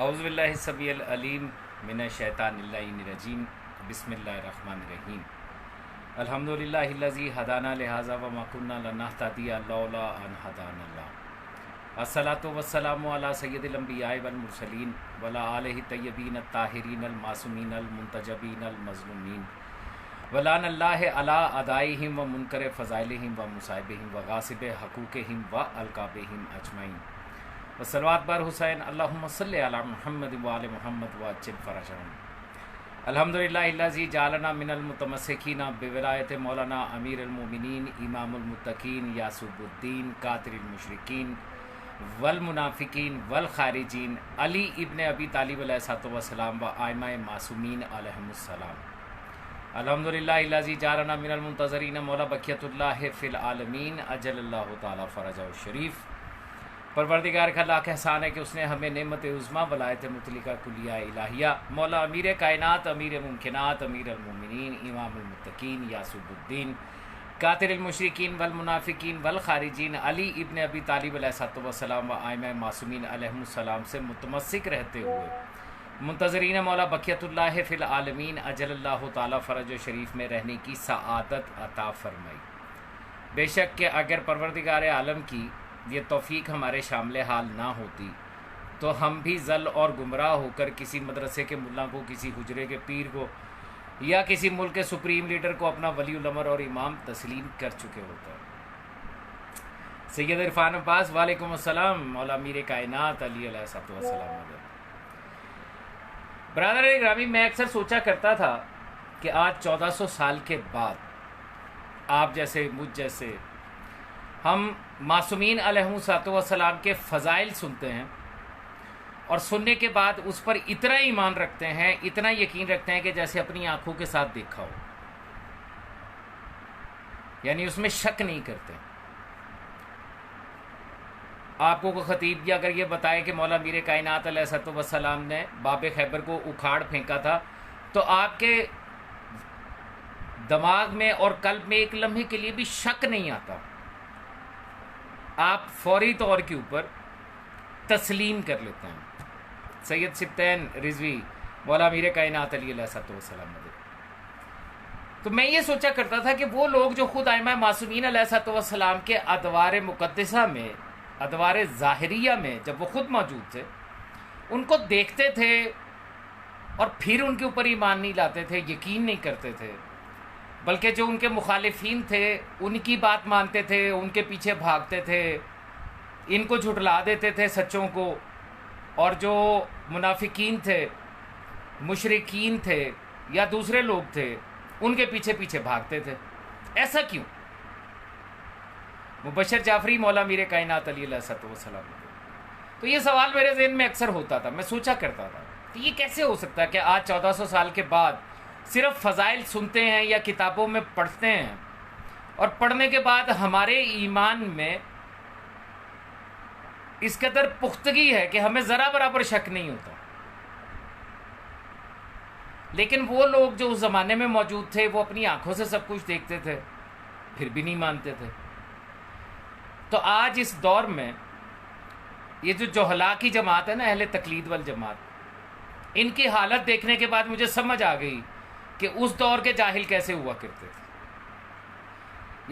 औज़ुबिल्लाहि समीइल अलीम मिनश्शैतानिर्रजीम बिस्मिल्लाहिर्रहमानिर्रहीम अल्हम्दुलिल्लाहिल्लज़ी हदाना लिहाज़ा व मा कुन्ना लिनहतदिया लौला अन हदानल्लाह अस्सलातु वस्सलामु अला सय्यिदिल अंबिया'i वल मुरसलीन वला आलिहि तय्यबीन अत्ताहिरीन अल मासूमीन अल मुंतजबीन अल मज़लूमीन वलानल्लाहि अला अदाइहिम व मुनकर फ़ज़ाइलिहिम व मुसाइबिहिम व गासिब हक़ूक़िहिम व अलक़ाबिहिम अजमईन वसलवात बर हुसैन अल्लाहुम्मा सल्लि अला मुहम्मद व आले मुहम्मद व अज्जिल फ़रजहम अल्हम्दुलिल्लाहिल्लज़ी जालना मिनल मुतमस्सिकीन बिविलायत मौलाना अमीरुल मोमिनीन इमामुल मुत्तकीन यासूबुद्दीन कातिरुल मुशरिकीन वल मुनाफिकीन वल खारिजीन अली इब्न अबी तालिब अलैहिस्सलातु वस्सलाम व आइम्माए मासूमीन अलैहिमुस्सलाम अल्हम्दुलिल्लाहिल्लज़ी जालना मिनल मुंतज़रीन मौला बक़ियतुल्लाह फ़िल आलमीन अजलल्लाहु तआला फ़रजहु शरीफ। परवरदिगार का लाख एहसान है कि उसने हमें नेमत उज़्मा वलायत मुतलिका कुलिया इलाहिया मौला अमीर कायनात अमीर मुमकिनात अमीर अलमोमिनीन इमामुल मुत्तकीन यासूबुद्दीन कातिरुल मुशरिकीन वल मुनाफिकीन वल खारिजीन अली इब्न अबी तालिब अलैहिस्सलातु वस्सलाम व आइम्माए मासूमीन अलैहिमुस्सलाम से मुतमस्सिक रहते हुए मुंतज़रीन मौला बक़ियतुल्लाह फ़िल आलमीन अजलल्लाहु तआला फ़रज शरीफ में रहने की सआदत अता फ़रमाई। बेशक कि अगर परवरदिगार आलम की ये तौफ़ीक हमारे शामिल हाल ना होती तो हम भी जल और गुमराह होकर किसी मदरसे के मुल्ला को, किसी हुजरे के पीर को या किसी मुल्क के सुप्रीम लीडर को अपना वलीउल अमर और इमाम तस्लीम कर चुके होते हैं। सैयद इरफान अब्बास वालेकुम अस्सलाम मौला मीर कायनात अली अलैहिस्सलातु वस्सलाम। ब्रदर ग्रामी, मैं अक्सर सोचा करता था कि आज 1400 साल के बाद आप जैसे मुझ जैसे हम मासूमीन अलैहिमुस्सलातु वस्सलाम के फ़ज़ाइल सुनते हैं और सुनने के बाद उस पर इतना ईमान रखते हैं, इतना यकीन रखते हैं कि जैसे अपनी आंखों के साथ देखा हो, यानी उसमें शक नहीं करते। आपको को खतीब जी अगर ये बताए कि मौला मीर कायनात अलैहिस्सलातु वस्सलाम ने बाब खैबर को उखाड़ फेंका था तो आपके दिमाग में और कल्ब में एक लम्हे के लिए भी शक नहीं आता, आप फौरी तौर के ऊपर तस्लीम कर लेते हैं। सैयद सिब्तैन रिजवी मौला मीर कायनात अली अलैहिस्सलातु वस्सलाम। तो मैं ये सोचा करता था कि वो लोग जो खुद आइम्मा मासूमीन अलैहिस्सलातु वस्सलाम के अदवार मुक़द्दसा में, अदवार ज़ाहिरिया में जब वो खुद मौजूद थे, उनको देखते थे और फिर उनके ऊपर ईमान नहीं लाते थे, यकीन नहीं करते थे, बल्कि जो उनके मुखालिफिन थे उनकी बात मानते थे, उनके पीछे भागते थे, इनको झुठला देते थे सच्चों को, और जो मुनाफिकीन थे, मुशरिकीन थे या दूसरे लोग थे उनके पीछे पीछे भागते थे। ऐसा क्यों? मुबशर जाफरी मौला मीर कायनात अली अलैहिस्सलातु वस्सलाम। तो ये सवाल मेरे ज़हन में अक्सर होता था, मैं सोचा करता था कि ये कैसे हो सकता है कि आज 1400 साल के बाद सिर्फ फ़ज़ाइल सुनते हैं या किताबों में पढ़ते हैं और पढ़ने के बाद हमारे ईमान में इस कदर पुख्तगी है कि हमें ज़रा बराबर शक नहीं होता। लेकिन वो लोग जो उस ज़माने में मौजूद थे वो अपनी आंखों से सब कुछ देखते थे, फिर भी नहीं मानते थे। तो आज इस दौर में ये जो जोहला की जमात है ना, अहले तकलीद वल जमात, इनकी हालत देखने के बाद मुझे समझ आ गई कि उस दौर के जाहिल कैसे हुआ करते थे।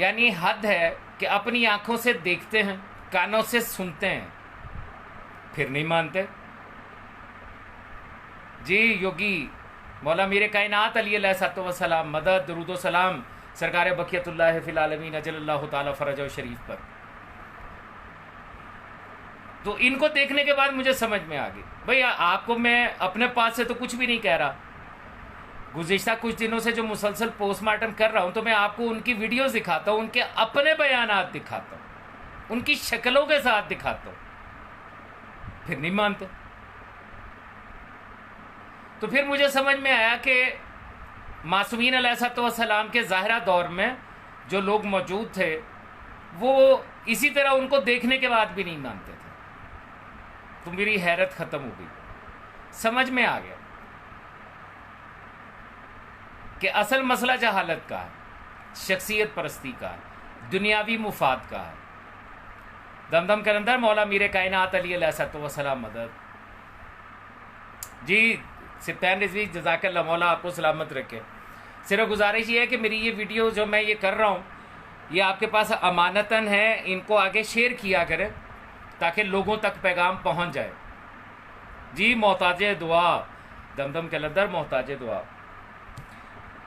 यानी हद है कि अपनी आंखों से देखते हैं, कानों से सुनते हैं, फिर नहीं मानते। जी योगी मौला मीर कायनात अली अलैहिस्सलातु वस्सलाम मदद दरूद व सलाम सरकार बक़ियतुल्लाह फ़िल आलमीन अजलल्लाहु तआला फ़रजहु शरीफ पर। तो इनको देखने के बाद मुझे समझ में आ गई, भाई आपको मैं अपने पास से तो कुछ भी नहीं कह रहा, गुज़िश्ता कुछ दिनों से जो मुसलसल पोस्टमार्टम कर रहा हूँ तो मैं आपको उनकी वीडियोस दिखाता हूँ, उनके अपने बयानात दिखाता हूँ, उनकी शक्लों के साथ दिखाता हूँ, फिर नहीं मानते। तो फिर मुझे समझ में आया कि मासूमीन अलैहिस्सलातु वस्सलाम के ज़ाहिरा दौर में जो लोग मौजूद थे वो इसी तरह उनको देखने के बाद भी नहीं मानते थे। तो मेरी हैरत ख़त्म हो गई, समझ में आ गया कि असल मसला जहालत का है, शख्सियत परस्ती का है, दुनियावी मुफाद का है। दमदम कलंदर मौला मीर कायनात अली अलैहिस्सलातु वस्सलाम मदद। जी सिप्तान रिजवी जज़ाकल्लाह, मौला आपको सलामत रखे। सिर्फ गुजारिश ये है कि मेरी ये वीडियो जो मैं ये कर रहा हूँ ये आपके पास अमानतन है, इनको आगे शेयर किया करें ताकि लोगों तक पैगाम पहुँच जाए। जी मोहताज दुआ, दमदम के लदर मोहताज दुआ,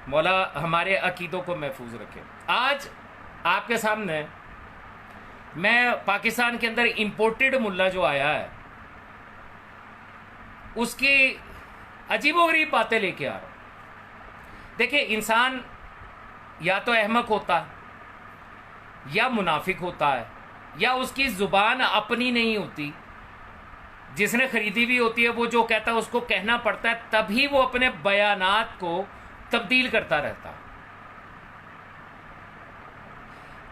मौला हमारे अकीदों को महफूज रखे। आज आपके सामने मैं पाकिस्तान के अंदर इंपोर्टेड मुल्ला जो आया है उसकी अजीबोगरीब बातें लेके आ रहा हूं। देखिए, इंसान या तो अहमक होता है या मुनाफिक होता है या उसकी ज़ुबान अपनी नहीं होती, जिसने ख़रीदी भी होती है वो जो कहता है उसको कहना पड़ता है, तभी वो अपने बयानात को तब्दील करता रहता है।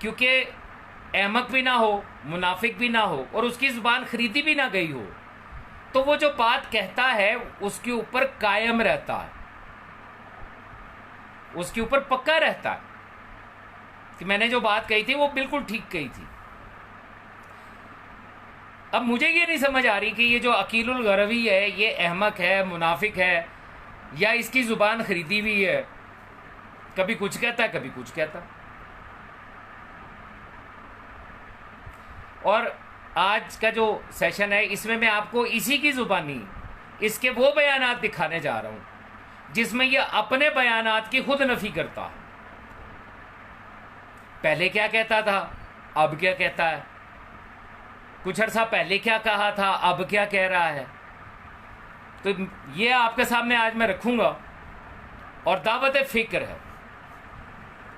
क्योंकि अहमक भी ना हो, मुनाफिक भी ना हो और उसकी ज़ुबान खरीदी भी ना गई हो, तो वो जो बात कहता है उसके ऊपर कायम रहता है, उसके ऊपर पक्का रहता है कि मैंने जो बात कही थी वो बिल्कुल ठीक कही थी। अब मुझे ये नहीं समझ आ रही कि ये जो अकीलुल गरवी है ये अहमक है, मुनाफिक है या इसकी ज़ुबान खरीदी हुई है। कभी कुछ कहता है, कभी कुछ कहता। और आज का जो सेशन है इसमें मैं आपको इसी की ज़ुबानी इसके वो बयानात दिखाने जा रहा हूं जिसमें ये अपने बयानात की खुद नफ़ी करता है। पहले क्या कहता था, अब क्या कहता है, कुछ अर्सा पहले क्या कहा था, अब क्या कह रहा है। तो ये आपके सामने आज मैं रखूंगा और दावत फ़िक्र है,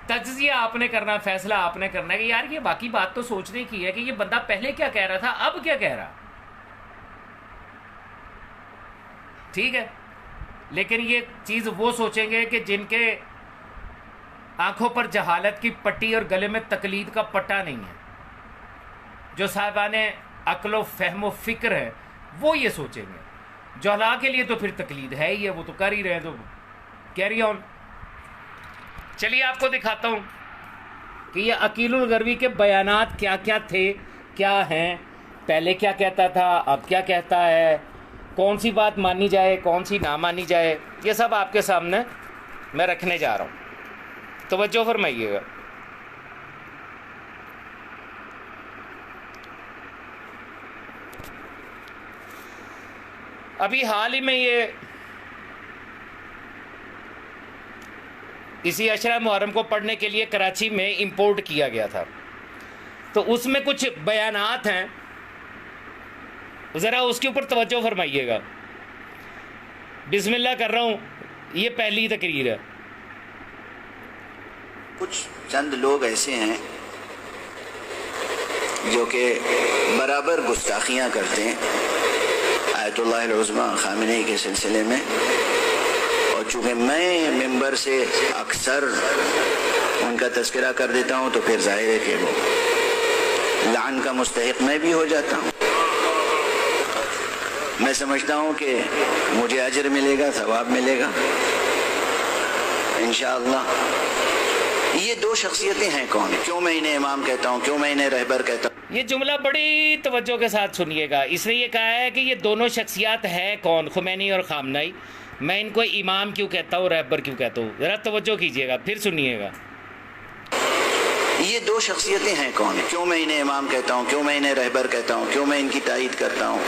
तज्जिया आपने करना, फैसला आपने करना है कि यार ये बाकी बात तो सोचने की है कि ये बंदा पहले क्या कह रहा था, अब क्या कह रहा। ठीक है, लेकिन ये चीज़ वो सोचेंगे कि जिनके आंखों पर जहालत की पट्टी और गले में तकलीद का पट्टा नहीं है, जो साहिबाने अक्ल फ़हम फ़िक्र है वो ये सोचेंगे। जहला के लिए तो फिर तकलीद है ही है, वो तो कर ही रहे हैं, तो कैरी ऑन। चलिए आपको दिखाता हूँ कि ये अकीलुल गरवी के बयानात क्या क्या थे, क्या हैं, पहले क्या कहता था, अब क्या कहता है, कौन सी बात मानी जाए, कौन सी ना मानी जाए, ये सब आपके सामने मैं रखने जा रहा हूँ। तवज्जो फरमाइएगा। अभी हाल ही में ये इसी अशरा मुहर्रम को पढ़ने के लिए कराची में इंपोर्ट किया गया था, तो उसमें कुछ बयानात हैं, ज़रा उसके ऊपर तवज्जो फरमाइएगा। बिस्मिल्लाह कर रहा हूँ, ये पहली तकरीर है। कुछ चंद लोग ऐसे हैं जो कि बराबर गुस्ताखियाँ करते हैं आयतुल्लाह अल-उज़्मा ख़ामेनी के सिलसिले में, और चूँकि मैं मिंबर से अक्सर उनका तज़किरा कर देता हूँ तो फिर जाहिर है कि वो लान का मुस्तहिक़ मैं भी हो जाता हूँ। मैं समझता हूँ कि मुझे अजर मिलेगा, सवाब मिलेगा इंशाअल्लाह। ये दो शख्सियतें हैं कौन, क्यों मैं इन्हें इमाम कहता हूँ, क्यों मैं इन्हें रहबर कहता हूँ। ये जुमला बड़ी तवज्जो के साथ सुनिएगा। इसने ये कहा है कि ये दोनों शख्सियत हैं कौन, खुमैनी और खामनाई। मैं इनको इमाम क्यों कहता हूँ, रहबर क्यों कहता हूँ, ज़रा तवज्जो कीजिएगा, फिर सुनिएगा। ये दो शख्सियतें हैं कौन, क्यों मैं इन्हें इमाम कहता हूँ, क्यों मैं इन्हें रहबर कहता हूँ, क्यों मैं इनकी तायीद करता हूँ।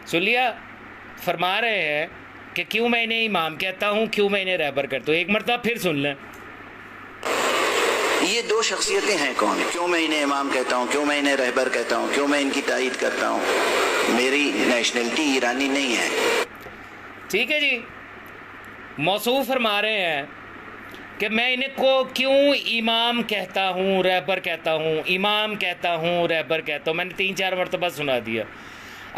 सुन लिया, फरमा रहे हैं कि क्यों मैं इन्हें इमाम कहता हूँ, क्यों मैं इन्हें रहबर करता हूँ। एक मरतबा फिर सुन लें। ये दो शख्सियतें हैं कौन, क्यों मैं इन्हें इमाम कहता हूँ, क्यों मैं इन्हें रहबर कहता हूँ, क्यों मैं इनकी तायीद करता हूँ। मेरी नेशनलिटी ईरानी नहीं है। ठीक है जी, मौसूफ फरमा रहे हैं कि मैं इन्हें को क्यों इमाम कहता हूँ, रहबर कहता हूँ, इमाम कहता हूँ, रहबर कहता हूँ। मैंने 3-4 मरतबा सुना दिया।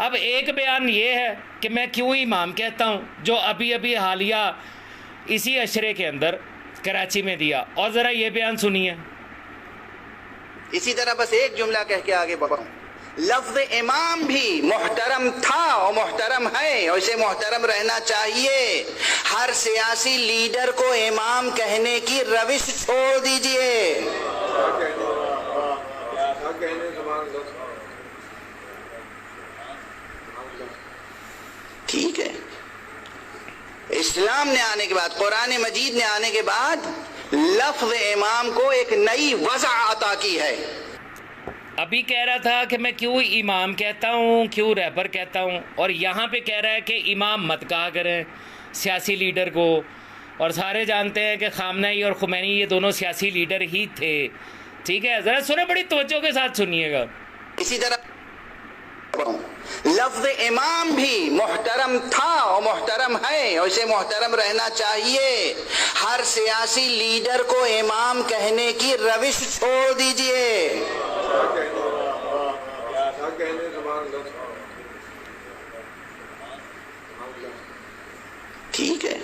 अब एक बयान ये है कि मैं क्यों इमाम कहता हूँ, जो अभी अभी हालिया इसी अशरे के अंदर कराची में दिया, और ज़रा ये बयान सुनिए। इसी तरह बस एक जुमला कह के आगे बढ़ाऊं, लफ्ज़ इमाम भी मोहतरम था और मोहतरम है और इसे मोहतरम रहना चाहिए। हर सियासी लीडर को इमाम कहने की रविश छोड़ दीजिए। ठीक इस्लाम ने आने के बाद, कुरान मजीद ने आने के बाद लफ्ज़ इमाम को एक नई वज़ा अता की है। अभी कह रहा था कि मैं क्यों इमाम कहता हूँ, क्यों रहबर कहता हूँ, और यहाँ पे कह रहा है कि इमाम मत कहा करें सियासी लीडर को। और सारे जानते हैं कि खामनेई और खुमैनी ये दोनों सियासी लीडर ही थे। ठीक है, ज़रा सुने, बड़ी तवज्जो के साथ सुनिएगा। इसी तरह लफ्ज़ इमाम भी मोहतरम था और मोहतरम है, और इसे मोहतरम रहना चाहिए। हर सियासी लीडर को इमाम कहने की रविश छोड़ दीजिए। ठीक है,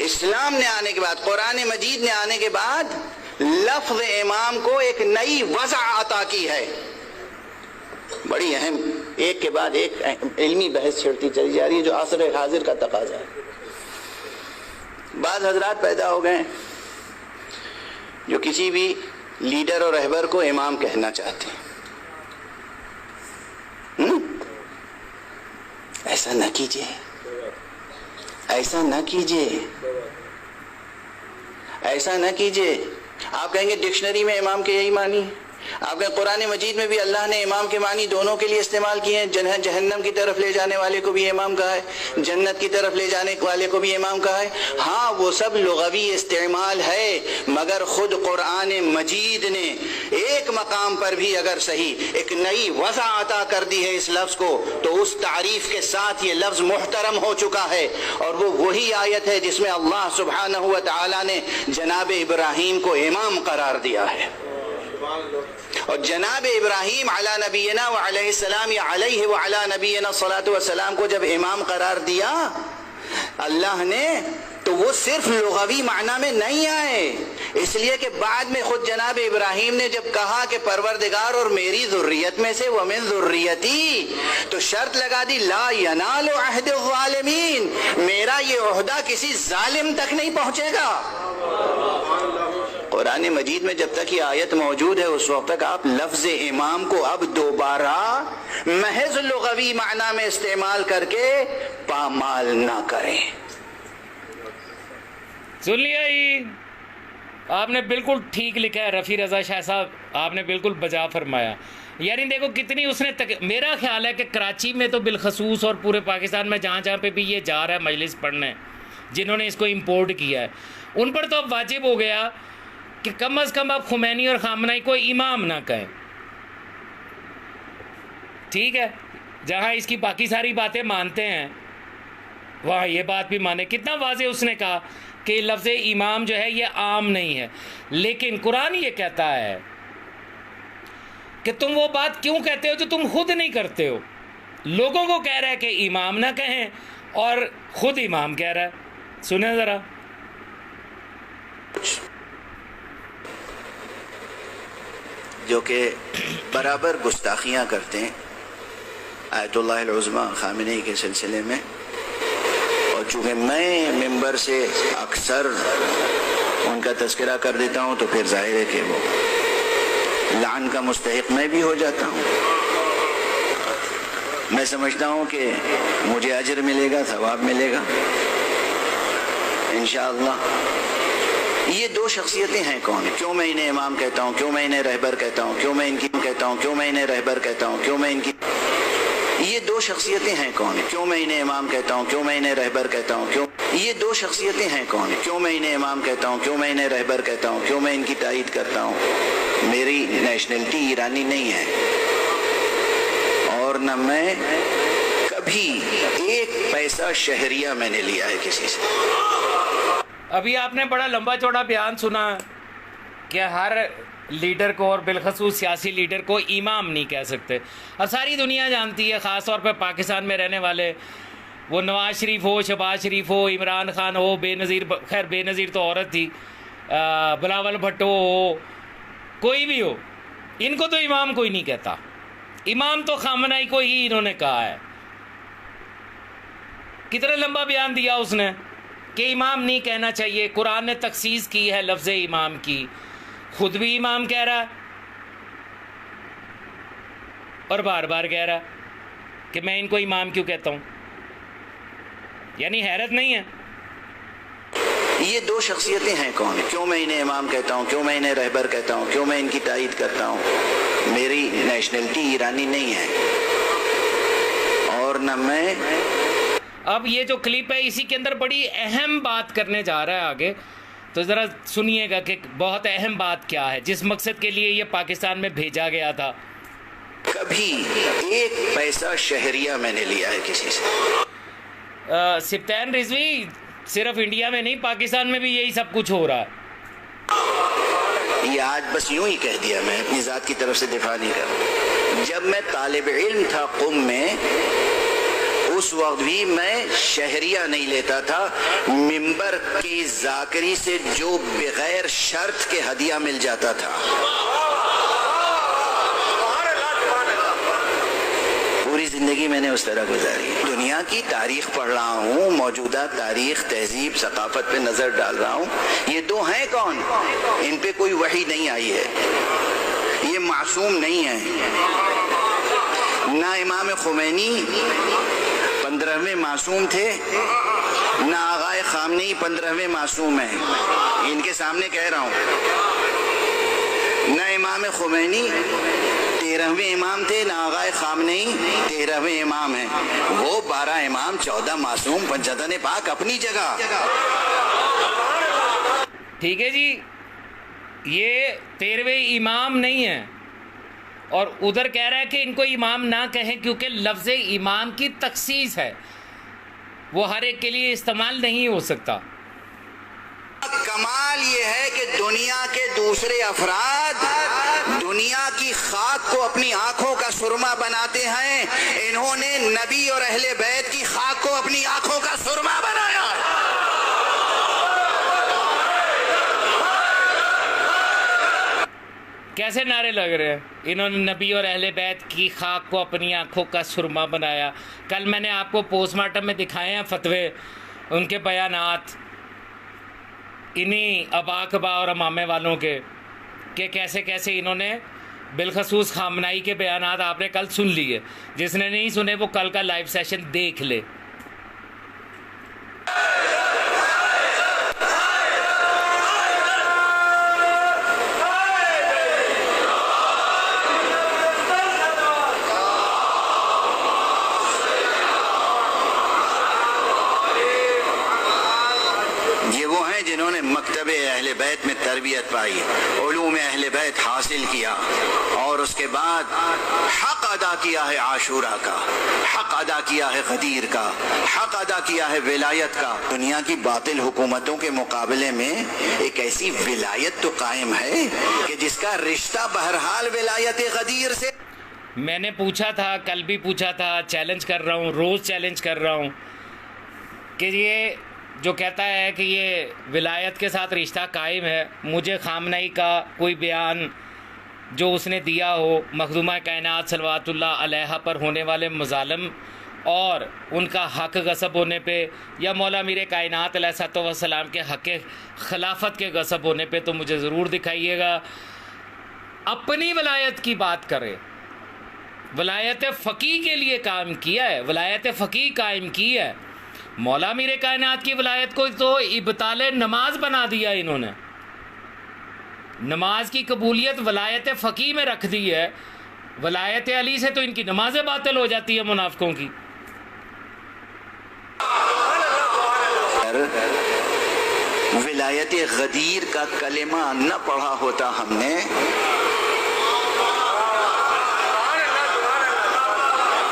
इस्लाम ने आने के बाद, कुरान मजीद ने आने के बाद लफ्ज़ इमाम को एक नई वज़ा अता की है। बड़ी अहम, एक के बाद एक इल्मी बहस छिड़ती चली जा रही है, जो असर हाजिर का तकाजा है। बाज़ हजरात पैदा हो गए जो किसी भी लीडर और रहबर को इमाम कहना चाहते हैं। ऐसा न कीजिए, ऐसा न कीजिए, ऐसा न कीजिए। आप कहेंगे डिक्शनरी में इमाम के यही मानी है। आपके कुरान मजीद में भी अल्लाह ने इमाम के मानी दोनों के लिए इस्तेमाल किए हैं। जहन्नम की तरफ ले जाने वाले को भी इमाम कहा है, जन्नत की तरफ ले जाने वाले को भी इमाम कहा है। हाँ, वो सब लुग़वी इस्तेमाल है, मगर खुद कुरान मजीद ने एक मकाम पर भी अगर सही एक नई वज़ा अता कर दी है इस लफ्ज़ को, तो उस तारीफ के साथ ये लफ्ज़ मुहतरम हो चुका है। और वो वही आयत है जिसमें अल्लाह सुब्हानहू व तआला ने जनाब इब्राहीम को इमाम करार दिया है। और जनाब इब्राहीम अला नबीना व अलैहिस्सलाम या अलैहि व अला नबीना सलातु व सलाम को जब इमाम करार दिया अल्लाह ने, तो वो सिर्फ लुग़वी माना में नहीं आए, इसलिए कि बाद में खुद जनाब इब्राहीम ने जब कहा कि परवरदिगार और मेरी ज़ुर्रियत में से वमिन ज़ुर्रियती, तो शर्त लगा दी ला यनालु अहद ज़ालिमीन, मेरा ये ओहदा किसी जालिम तक नहीं पहुंचेगा। कुरान मजीद में जब तक ये आयत मौजूद है उस वक्त तक आप लफ्ज़ इमाम को अब दोबारा महज लुग़वी माना में इस्तेमाल करके पामाल ना करें। सुन लिया ही, आपने बिल्कुल ठीक लिखा है रफ़ी रज़ा शाह साहब, आपने बिल्कुल बजा फरमाया। यानी देखो कितनी उसने मेरा ख्याल है कि कराची में तो बिलखसूस और पूरे पाकिस्तान में जहाँ जहाँ पे भी ये जा रहा है मजलिस पढ़ने, जिन्होंने इसको इंपोर्ट किया है, उन पर तो अब वाजिब हो गया कि कम अज़ कम आप खुमैनी और खामनेई को इमाम ना कहें। ठीक है, जहाँ इसकी बाकी सारी बातें मानते हैं वहाँ ये बात भी माने। कितना वाज़े उसने कहा कि लफ्ज़ इमाम जो है ये आम नहीं है, लेकिन कुरान ये कहता है कि तुम वो बात क्यों कहते हो जो तुम खुद नहीं करते हो। लोगों को कह रहा है कि इमाम ना कहें और खुद इमाम कह रहा है। सुने ज़रा, जो कि बराबर गुस्ताखियाँ करते हैं आयतुल्लाह अल-उज़्मा खामेनी के सिलसिले में, और चूँकि मैं मिंबर से अक्सर उनका तज़किरा कर देता हूँ तो फिर जाहिर है कि वो लान का मुस्तहिक मैं भी हो जाता हूँ। मैं समझता हूँ कि मुझे अजर मिलेगा, सवाब मिलेगा इंशाअल्लाह। ये दो शख्सियतें हैं कौन? क्यों मैं इन्हें इमाम कहता हूँ, क्यों मैं इन्हें रहबर कहता हूँ, क्यों मैं इनकी कहता हूँ, क्यों मैं इन्हें रहबर कहता हूँ, क्यों मैं इनकी, ये दो शख्सियतें हैं कौन? क्यों मैं इन्हें इमाम कहता हूँ, क्यों मैं इन्हें रहबर कहता हूँ, क्यों, ये दो शख्सियतें हैं कौन? क्यों मैं इन्हें इमाम कहता हूँ, क्यों मैं इन्हें रहबर कहता हूँ, क्यों मैं इनकी तारीद करता हूँ। मेरी नेशनलिटी ईरानी नहीं है और न मैं कभी एक पैसा शहरिया मैंने लिया है किसी से। अभी आपने बड़ा लंबा चौड़ा बयान सुना कि हर लीडर को और बिलखसूस सियासी लीडर को इमाम नहीं कह सकते। और सारी दुनिया जानती है, ख़ास तौर पर पाकिस्तान में रहने वाले, वो नवाज शरीफ हो, शहबाज शरीफ हो, इमरान खान हो, बेनज़ीर, खैर बेनज़ीर तो औरत थी, बिलावल भुट्टो हो, कोई भी हो, इनको तो इमाम कोई नहीं कहता। इमाम तो खामनेई को ही इन्होंने कहा है। कितना लंबा बयान दिया उसने कि इमाम नहीं कहना चाहिए। कुरान ने तखसीस की है लफ्ज़ इमाम की, खुद भी इमाम कह रहा है और बार बार कह रहा है कि मैं इनको इमाम क्यों कहता हूँ। यानी हैरत नहीं है। ये दो शख्सियतें हैं कौन? क्यों मैं इन्हें इमाम कहता हूँ, क्यों मैं इन्हें रहबर कहता हूँ, क्यों मैं इनकी तायीद करता हूँ? मेरी नेशनलिटी ईरानी नहीं है और न मैं। अब ये जो क्लिप है इसी के अंदर बड़ी अहम बात करने जा रहा है आगे, तो ज़रा सुनिएगा कि बहुत अहम बात क्या है, जिस मकसद के लिए ये पाकिस्तान में भेजा गया था। कभी एक पैसा शहरिया मैंने लिया है किसी से? सिप्तान रिजवी, सिर्फ इंडिया में नहीं पाकिस्तान में भी यही सब कुछ हो रहा है। ये आज बस यूं ही कह दिया, मैं अपनी ज़ात की तरफ से दिफा नहीं कर रहा। जब मैं तालिब इल्म था कुम में, उस वक्त भी मैं शहरिया नहीं लेता था। मिंबर की जाकरी से जो बगैर शर्त के हदिया मिल जाता था, पूरी जिंदगी मैंने उस तरह गुजारी। दुनिया की तारीख पढ़ रहा हूँ, मौजूदा तारीख, तहजीब, सकाफत पे नजर डाल रहा हूँ। ये दो हैं कौन? इन पे कोई वही नहीं आई है, ये मासूम नहीं है। ना इमाम खुमैनी 15वें मासूम थे, ना आगाए खामनेई 15वें मासूम है। इनके सामने कह रहा हूँ, ना इमाम खुमैनी 13वें इमाम थे, ना आगाए खामनेई 13वें इमाम है। वो 12 इमाम, 14 मासूम, पंचतन पाक अपनी जगह। ठीक है जी, ये 13वें इमाम नहीं है। और उधर कह रहा है कि इनको इमाम ना कहें क्योंकि लफ्ज़ इमाम की तखसीस है, वो हर एक के लिए इस्तेमाल नहीं हो सकता। कमाल ये है कि दुनिया के दूसरे अफराद दुनिया की खाक को अपनी आंखों का सुरमा बनाते हैं, इन्होंने नबी और अहले बैत की खाक को अपनी आंखों का सुरमा बनाया। कैसे नारे लग रहे हैं? इन्होंने नबी और अहले बैत की खाक को अपनी आंखों का सुरमा बनाया। कल मैंने आपको पोस्टमार्टम में दिखाए हैं फतवे, उनके बयानात, इन्हीं अबाकबा और अमामे वालों के, कि कैसे कैसे इन्होंने बिलखसूस खामनाई के बयानात आपने कल सुन लिए। जिसने नहीं सुने वो कल का लाइव सेशन देख ले। जिन्होंने मकतबे अहले बैत में तरबियत पाई, उलूम अहले बैत हासिल किया और उसके बाद हक अदा किया है आशूरा का, हक अदा किया है गदीर का, हक अदा किया है विलायत का। दुनिया की बातिल हुकूमतों के मुकाबले में एक ऐसी विलायत तो कायम है कि जिसका रिश्ता बहरहाल विलायत गदीर से। मैंने पूछा था, कल भी पूछा था, चैलेंज कर रहा हूँ, रोज़ चैलेंज कर रहा हूँ कि ये जो कहता है कि ये विलायत के साथ रिश्ता कायम है, मुझे खामनई का कोई बयान जो उसने दिया हो मखदूमा कायनात सल्लल्लाहु अलैहा पर होने वाले मज़ालिम और उनका हक़ गसब होने पे, या मौला मीर कायनात अलैहिस्सलाम के हक़ खिलाफत के गसब होने पे, तो मुझे ज़रूर दिखाइएगा। अपनी वलायत की बात करें, वलायत फ़क़ीह के लिए काम किया है, वलायत फ़क़ीह कायम की है। मौला मीर कायनात की वलायत को तो इब्ताले नमाज बना दिया इन्होंने, नमाज की कबूलियत वलायत फ़क़ीह में रख दी है। वलायत अली से तो इनकी नमाजें बातिल हो जाती है मुनाफिकों की। विलायत गदीर का कलेमा न पढ़ा होता हमने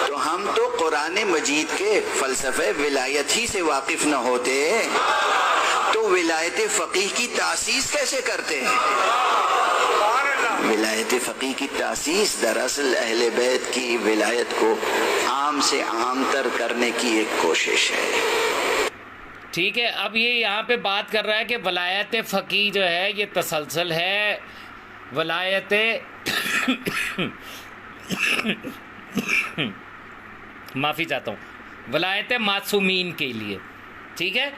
तो हम तो कुरान मजीद के फ़लसफ़े विलायत ही से वाकिफ न होते, तो विलायत फ़क़ीह की तासीस कैसे करते हैं? विलायत फ़क़ीह की तासीस दरअसल अहले बैत की विलायत को आम से आम तर करने की एक कोशिश है। ठीक है, अब ये यहाँ पे बात कर रहा है कि वलायत फ़क़ीह जो है ये तसलसल है, वलायत माफ़ी चाहता हूँ, वलायत मासूमीन के लिए। ठीक है,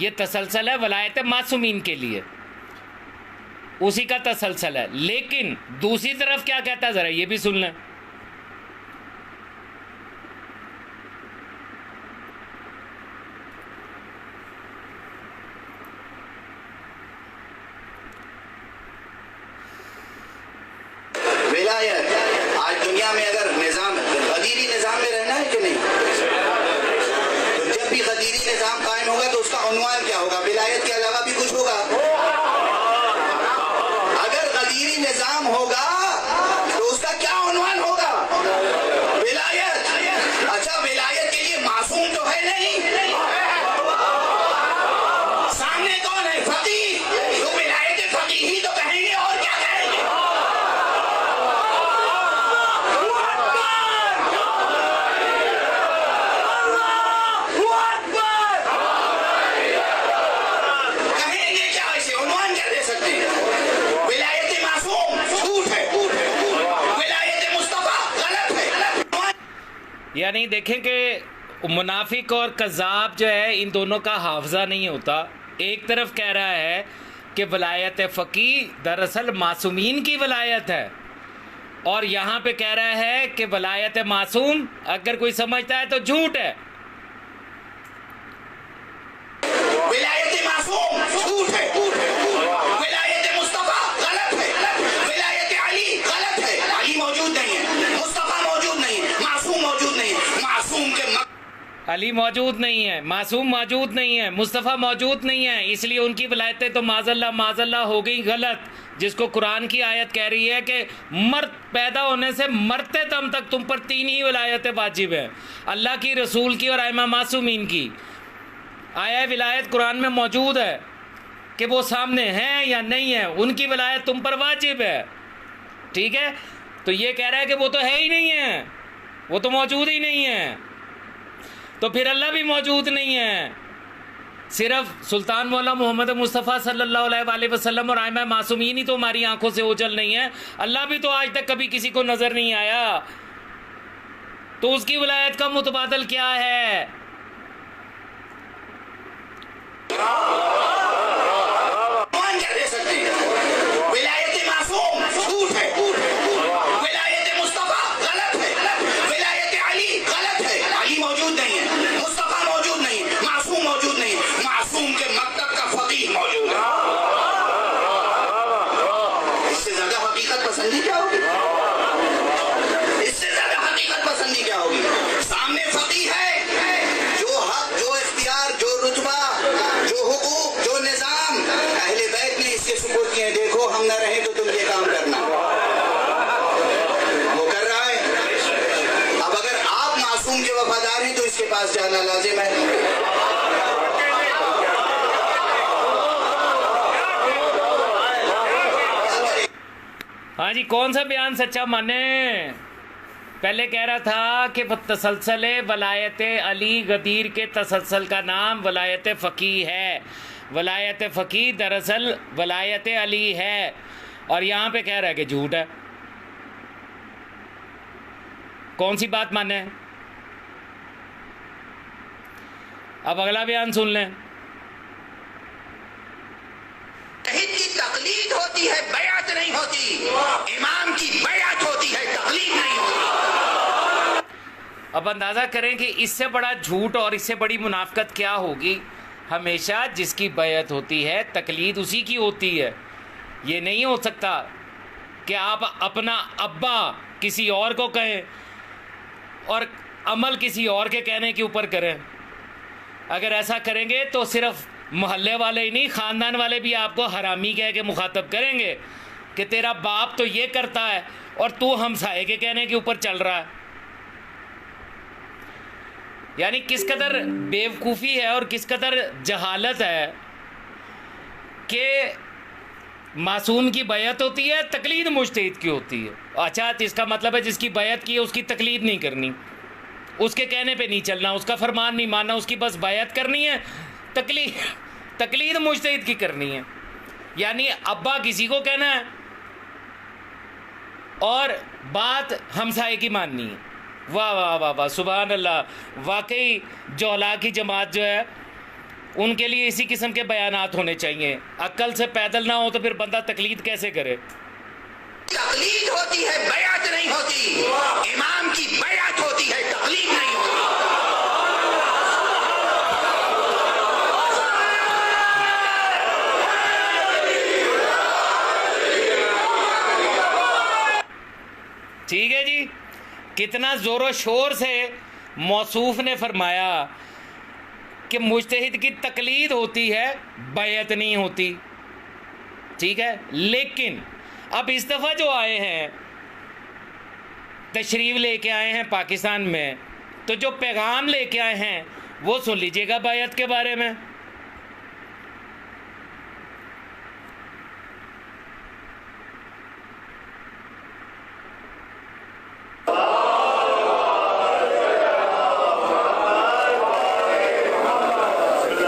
ये तसलसल है वलायत मासूमीन के लिए, उसी का तसलसल है। लेकिन दूसरी तरफ क्या कहता है, ज़रा ये भी सुन लें। उन्वान क्या होगा? विलायत के अलावा भी कुछ होगा? अगर गदीरी निजाम होगा तो उसका क्या उन्वान होगा? विलायत। अच्छा, विलायत के लिए मासूम तो है नहीं, सामने कौन है? फकीह। तो विलायत फकीह ही तो कहेंगे, और क्या कहेंगे? कहेंगे क्या? इसे उन्वान क्या दे सकते हैं? विलायत मासूम झूठ है, विलायत मुस्तफा गलत है। यानी देखें कि मुनाफिक और कज़ाब जो है, इन दोनों का हाफजा नहीं होता। एक तरफ कह रहा है कि वलायत फ़कीह दरअसल मासूमीन की वलायत है, और यहाँ पे कह रहा है कि वलायत मासूम अगर कोई समझता है तो झूठ है। विलायत मासूम झूठ है, विलायत मुस्तफा गलत है, विलायत अली गलत है। अली मौजूद नहीं है, मुस्तफा मौजूद नहीं है, मासूम मौजूद नहीं है। मासूम के अली मौजूद नहीं है, मासूम मौजूद नहीं है, मुस्तफ़ा मौजूद नहीं है, इसलिए उनकी वलायतें तो माज़अल्लाह हो गई गलत। जिसको कुरान की आयत कह रही है कि मर्द पैदा होने से मरते दम तक तुम पर 3 ही वलायतें वाजिब हैं, अल्लाह की, रसूल की और आइमा मासूमीन की। आया विलायत कुरान में मौजूद है कि वो सामने हैं या नहीं है, उनकी वलायत तुम पर वाजिब है। ठीक है, तो ये कह रहा है कि वो तो है ही नहीं है, वो तो मौजूद ही नहीं है, तो फिर अल्लाह भी मौजूद नहीं है। सिर्फ सुल्तान मौला मोहम्मद मुस्तफ़ा सल्लल्लाहु अलैहि वसल्लम और आइमा मासूमीन ही तो हमारी आंखों से ओझल नहीं है, अल्लाह भी तो आज तक कभी किसी को नज़र नहीं आया, तो उसकी वलायत का मुतबादल क्या है? क्या दे सकते हैं? विलायत मासूम झूठ है, विलायत मुस्तफा गलत है, विलायत अली गलत है। अली मौजूद नहीं है, मुस्तफा मौजूद नहीं है, मासूम मौजूद नहीं है। मासूम के मकतब का फकीह मौजूद है। इससे ज्यादा हकीकत पसंदी क्या होगी? इससे ज्यादा हकीकत पसंदी क्या होगी? सामने फकीह है, जो हक, जो इख्तियार, जो रुतबा, जो हुकूक, जो निजाम अहले बैत ने इसके सुपुर्द किए। देखो, हम न रहे तो तुम ये काम करना, वो कर रहा है। अब अगर आप मासूम के वफादार हैं तो इसके पास जाना लाजिम है। हाँ जी, कौन सा बयान सच्चा माने? पहले कह रहा था कि तसलसल वलायत अली गदीर के तसलसल का नाम वलायत फ़कीह है, वलायत फ़कीह दरअसल वलायत अली है, और यहाँ पे कह रहा है कि झूठ है। कौन सी बात माने? अब अगला बयान सुन लें। शहीद की तकलीद होती है, बयात नहीं होती। इमाम की बयात होती है, तकलीद नहीं होती। अब अंदाज़ा करें कि इससे बड़ा झूठ और इससे बड़ी मुनाफिकत क्या होगी। हमेशा जिसकी बैत होती है तकलीद उसी की होती है। ये नहीं हो सकता कि आप अपना अब्बा किसी और को कहें और अमल किसी और के कहने के ऊपर करें। अगर ऐसा करेंगे तो सिर्फ मोहल्ले वाले ही नहीं, ख़ानदान वाले भी आपको हरामी कह के मुखातब करेंगे कि तेरा बाप तो ये करता है और तू हमसाए के कहने के ऊपर चल रहा है। यानी किस कदर बेवकूफ़ी है और किस कदर जहालत है कि मासूम की बैत होती है, तकलीद मुज्तहिद की होती है। अच्छा, तो इसका मतलब है जिसकी बैत की है उसकी तकलीद नहीं करनी, उसके कहने पे नहीं चलना, उसका फरमान नहीं मानना, उसकी बस बैत करनी है, तकलीद मुज्तहिद की करनी है। यानी अब्बा किसी को कहना है और बात हमसाए की माननी है। वाह वाह वाह वाह, सुभान अल्लाह। वाकई जौला की जमात जो है उनके लिए इसी किस्म के बयानात होने चाहिए। अक्ल से पैदल ना हो तो फिर बंदा तकलीद कैसे करे? तकलीद होती है, बयात नहीं होती। इमाम की बयात होती है, तकलीद नहीं होती। ठीक है जी, कितना ज़ोर शोर से मौसूफ ने फरमाया कि मुज्तहिद की तकलीद होती है, बैत नहीं होती। ठीक है, लेकिन अब इस दफ़ा जो आए हैं, तशरीफ़ लेके आए हैं पाकिस्तान में, तो जो पैगाम लेके आए हैं वो सुन लीजिएगा बैत के बारे में।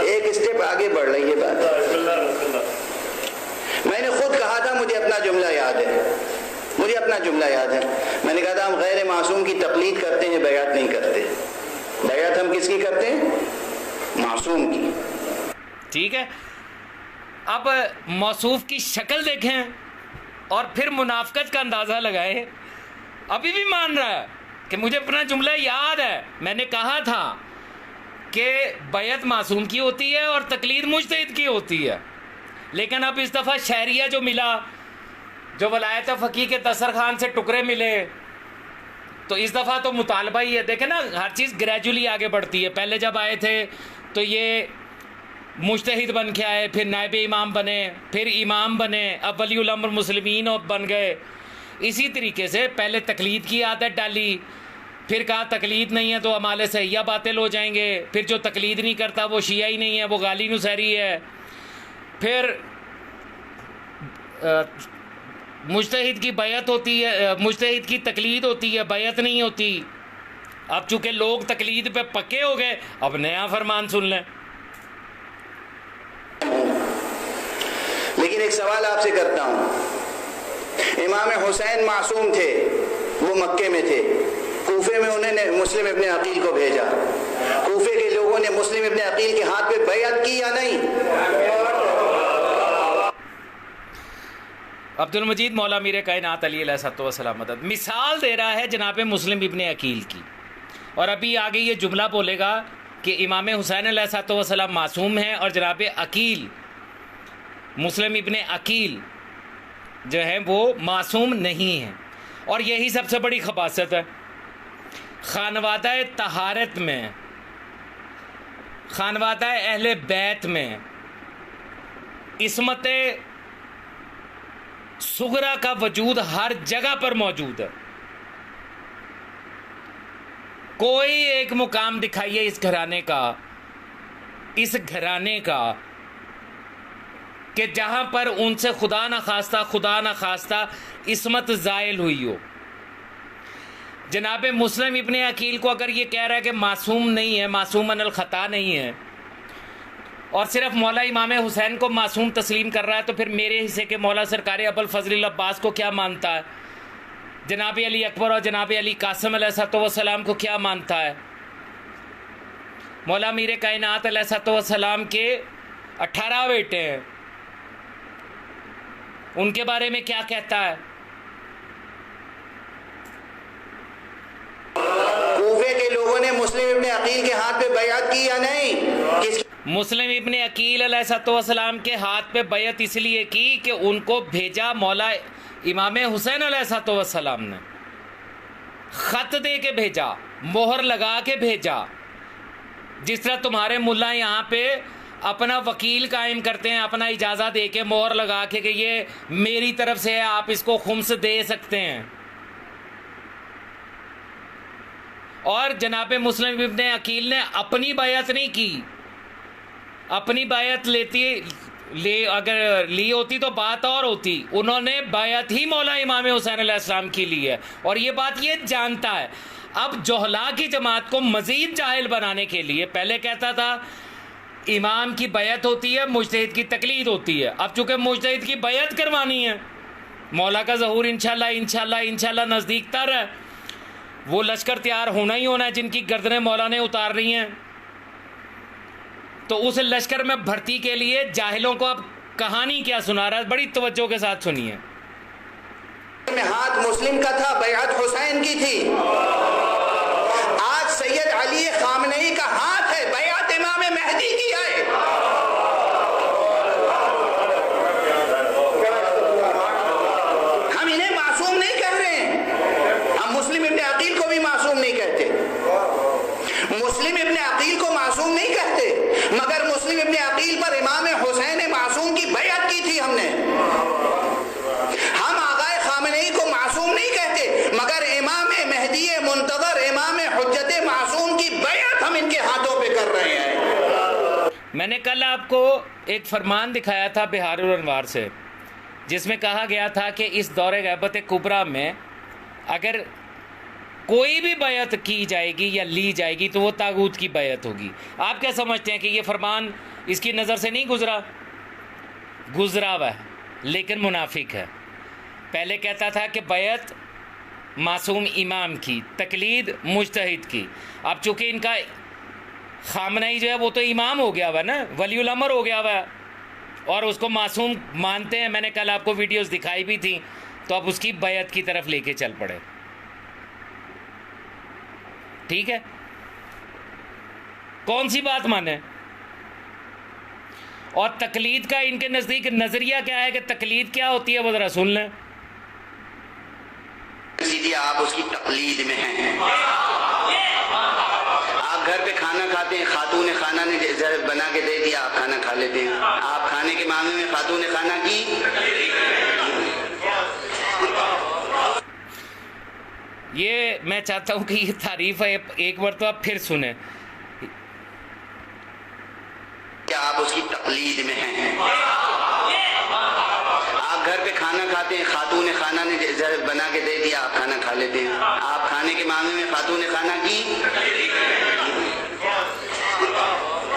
एक स्टेप आगे बढ़ रही है बात। मैंने खुद कहा था, मुझे अपना जुमला याद है, मैंने कहा था हम गैर मासूम की तकलीद करते हैं, बैत नहीं करते। बैत हम किसकी करते हैं? मासूम की। ठीक है, अब मौसूफ की शक्ल देखें और फिर मुनाफकत का अंदाज़ा लगाएं। अभी भी मान रहा है कि मुझे अपना जुमला याद है, मैंने कहा था कि बैत मासूम की होती है और तकलीद मुज्तहिद की होती है। लेकिन अब इस दफ़ा शहरिया जो मिला, जो वलायत फ़कीह के दस्तरखान से टुकड़े मिले, तो इस दफ़ा तो मुतालबा ही है। देखें ना, हर चीज़ ग्रेजुअली आगे बढ़ती है। पहले जब आए थे तो ये मुज्तहिद बन के आए, फिर नायब इमाम बने, फिर इमाम बने, अब वली उल अम्र मुस्लिमीन बन गए। इसी तरीके से पहले तकलीद की आदत डाली, फिर कहा तकलीद नहीं है तो हमारे सहिया बातिल हो जाएंगे, फिर जो तकलीद नहीं करता वो शिया ही नहीं है, वो गाली नुसैरी है। फिर मुज्तहिद की बैत होती है, मुज्तहिद की तकलीद होती है, बैत नहीं होती। अब चूंकि लोग तकलीद पे पक्के हो गए, अब नया फरमान सुन लें। लेकिन एक सवाल आपसे करता हूं, इमाम हुसैन मासूम थे, वो मक्के में थे, कूफे में उन्होंने मुस्लिम इब्ने अकील को भेजा, कूफे के लोगों ने मुस्लिम इब्ने अकील के हाथ पे बैत की या नहीं? अब्दुल मजीद मौला मीर कायनात अली अलैहिस्सलाम मदद मिसाल दे रहा है जनाब मुस्लिम इब्ने अकील की, और अभी आगे ये जुमला बोलेगा कि इमाम हुसैन अलैहिस्सलाम मासूम हैं और जनाब अकील, मुस्लिम इब्ने अकील जो है वो मासूम नहीं हैं। और यही सबसे बड़ी खबासत है। खानवादा तहारत में, खानवादा अहले बैत में इस्मत सुगरा का वजूद हर जगह पर मौजूद है। कोई एक मुकाम दिखाइए इस घराने का कि जहां पर उनसे खुदा न खास्ता इस्मत ज़ायल हुई हो। जनाब मुस्लिम इब्ने अकील को अगर ये कह रहा है कि मासूम नहीं है, मासूम अनल ख़ता नहीं है, और सिर्फ मौला इमाम हुसैन को मासूम तस्लीम कर रहा है, तो फिर मेरे हिस्से के मौला सरकार अबुल फजल अब्बास को क्या मानता है? जनाब अली अकबर और जनाब अली कासिम अलैहिस्सलाम को क्या मानता है? मौला मीर कायनात अलैहिस्सलाम के 18 बेटे हैं, उनके बारे में क्या कहता है? कूफे के लोगों ने मुस्लिम इब्ने अकील के हाथ पे बैत की या नहीं? मुस्लिम इब्ने अकील अलैहिस्सलाम के हाथ पे बैत इसलिए की कि उनको भेजा मौला इमाम हुसैन अलैहिस्सलाम ने, ख़त दे के भेजा, मोहर लगा के भेजा। जिस तरह तुम्हारे मुल्ला यहाँ पे अपना वकील कायम करते हैं, अपना इजाज़ा दे के मोहर लगा के कि ये मेरी तरफ से है, आप इसको खुम्स दे सकते हैं। और जनाब मुस्लिम इब्ने अकील ने अपनी बैत नहीं की, अपनी बैत अगर ली होती तो बात और होती। उन्होंने बैत ही मौला इमाम हुसैन अलैहिस्सलाम की ली है, और ये बात ये जानता है। अब जोहला की जमात को मज़ीद जाहिल बनाने के लिए पहले कहता था इमाम की बैत होती है, मुज्तहिद की तकलीद होती है। अब चूँकि मुज्तहिद की बैत करवानी है, मौला का ज़हूर इंशाल्लाह नज़दीक तर है, वो लश्कर तैयार होना ही होना है जिनकी गर्दनें मौला ने उतार रही हैं। तो उस लश्कर में भर्ती के लिए जाहिलों को अब कहानी क्या सुना रहा है, बड़ी तवज्जो के साथ सुनिए। हाथ मुस्लिम का था, बैअत हुसैन की थी। आज सैयद अली खामनेई का हाथ है, बैअत इमाम मेहदी की है। हम इन्हें मासूम नहीं कह रहे हैं, हम मुस्लिम इब्ने अकील को भी मासूम नहीं कहते, मुस्लिम इब्ने अकील को मासूम नहीं कहते। तादील पर इमाम हुसैन मासूम की बैअत की थी हमने। हम आगाए खामनेई को मासूम नहीं कहते, मगर इमाम मेहदी मुंतज़र इमाम हुज्जत मासूम की बैअत हम इनके हाथों पे कर रहे हैं। मैंने कल आपको एक फरमान दिखाया था बिहारुल अनवार से, जिसमें कहा गया था कि इस दौरे गैबत कुबरा में अगर कोई भी बैअत की जाएगी या ली जाएगी तो वो तागूत की बैअत होगी। आप क्या समझते हैं कि ये फरमान इसकी नज़र से नहीं गुजरा हुआ है, लेकिन मुनाफिक है। पहले कहता था कि बैअत मासूम इमाम की, तकलीद मुज्तहिद की। अब चूँकि इनका खामनाई जो है वो तो इमाम हो गया हुआ ना, वलीउल अमर हो गया हुआ, और उसको मासूम मानते हैं। मैंने कल आपको वीडियोस दिखाई भी थी, तो अब उसकी बैअत की तरफ लेके चल पड़े। ठीक है, कौन सी बात माने? और तकलीद का इनके नज़दीक नज़रिया क्या है कि तकलीद क्या होती है, वो ज़रा सुन लें। सीधी आप उसकी तकलीद में हैं। आप घर पे खाना खाते हैं, खातून खाना ने बना के दे दिया, आप खाना खा लेते हैं। आप खाने के मामले में खातून खाना की ये मैं चाहता हूं कि ये तारीफ है, एक बार तो आप फिर सुने। क्या आप उसकी तकलीद में हैं? आप घर पे खाना खाते हैं, खातून खाना ने बना के दे दिया, आप खाना खा लेते हैं। आप खाने के मामले में खातून खाना की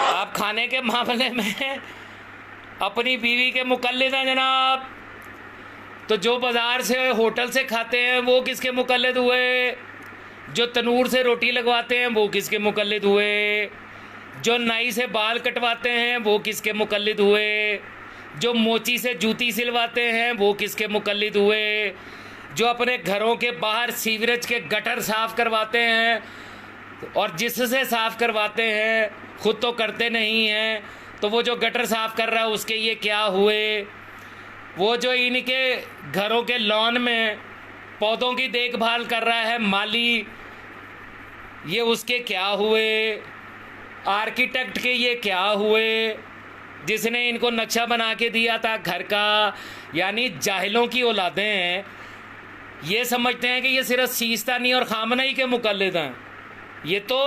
आप खाने के मामले में अपनी बीवी के मुकल्लिद हैं जनाब। तो जो बाज़ार से होटल से खाते हैं वो किसके मुकल्लिद हुए? जो तनूर से रोटी लगवाते हैं वो किसके मुकल्लिद हुए? जो नाई से बाल कटवाते हैं वो किसके मुकल्लिद हुए? जो मोची से जूती सिलवाते हैं वो किसके मुकल्लिद हुए? जो अपने घरों के बाहर सीवरेज के गटर साफ़ करवाते हैं और जिससे साफ़ करवाते हैं ख़ुद तो करते नहीं हैं, तो वो जो गटर साफ़ कर रहा है उसके ये क्या हुए? वो जो इनके घरों के लॉन में पौधों की देखभाल कर रहा है माली, ये उसके क्या हुए? आर्किटेक्ट के ये क्या हुए जिसने इनको नक्शा बना के दिया था घर का? यानी जाहिलों की औलादें हैं, ये समझते हैं कि ये सिर्फ सीस्तानी और खामनाई के मुकल्लिद हैं। ये तो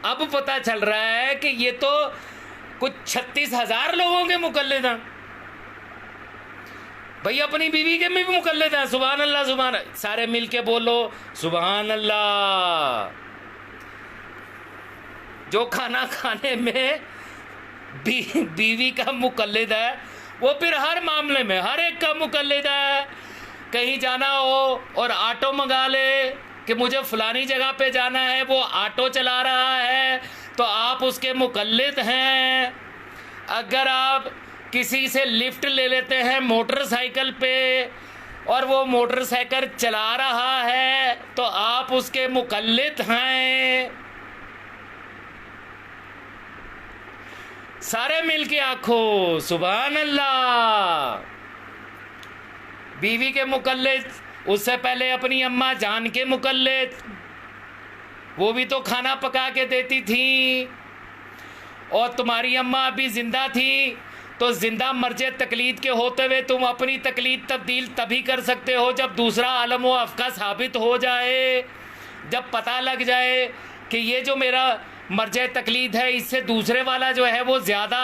अब पता चल रहा है कि ये तो कुछ 36,000 लोगों के मुकल्लिद हैं। भाई अपनी बीवी के भी मुकल्लिद हैं। सुभान अल्लाह, सुभान, सारे मिल के बोलो सुभान अल्लाह। जो खाना खाने में बीवी का मुकल्लिद है वो फिर हर मामले में हर एक का मुकल्लिद है। कहीं जाना हो और ऑटो मंगा ले कि मुझे फलानी जगह पे जाना है, वो ऑटो चला रहा है तो आप उसके मुकल्लिद हैं। अगर आप किसी से लिफ्ट ले लेते हैं मोटरसाइकिल पे और वो मोटरसाइकिल चला रहा है तो आप उसके मुकल्लिद हैं। सारे मिल के आखो सुभान अल्लाह। बीवी के मुकल्लिद, उससे पहले अपनी अम्मा जान के मुकल्लिद, वो भी तो खाना पका के देती थी। और तुम्हारी अम्मा अभी ज़िंदा थी तो ज़िंदा मर्जे तकलीद के होते हुए तुम अपनी तकलीद तब्दील तभी कर सकते हो जब दूसरा आलम व अफ़का साबित हो जाए, जब पता लग जाए कि ये जो मेरा मर्जे तकलीद है इससे दूसरे वाला जो है वो ज़्यादा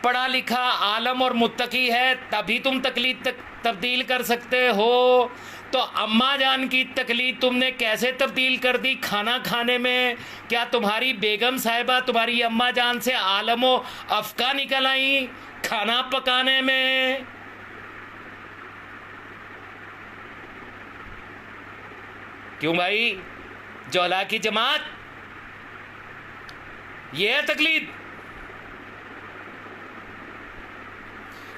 पढ़ा लिखा आलम और मुत्तकी है, तभी तुम तकलीद तब्दील कर सकते हो। तो अम्मा जान की तकलीद तुमने कैसे तब्दील कर दी खाना खाने में? क्या तुम्हारी बेगम साहिबा तुम्हारी अम्मा जान से आलमो अफ़का निकल आई खाना पकाने में? क्यों भाई? जोहला की जमात, ये है तकलीद।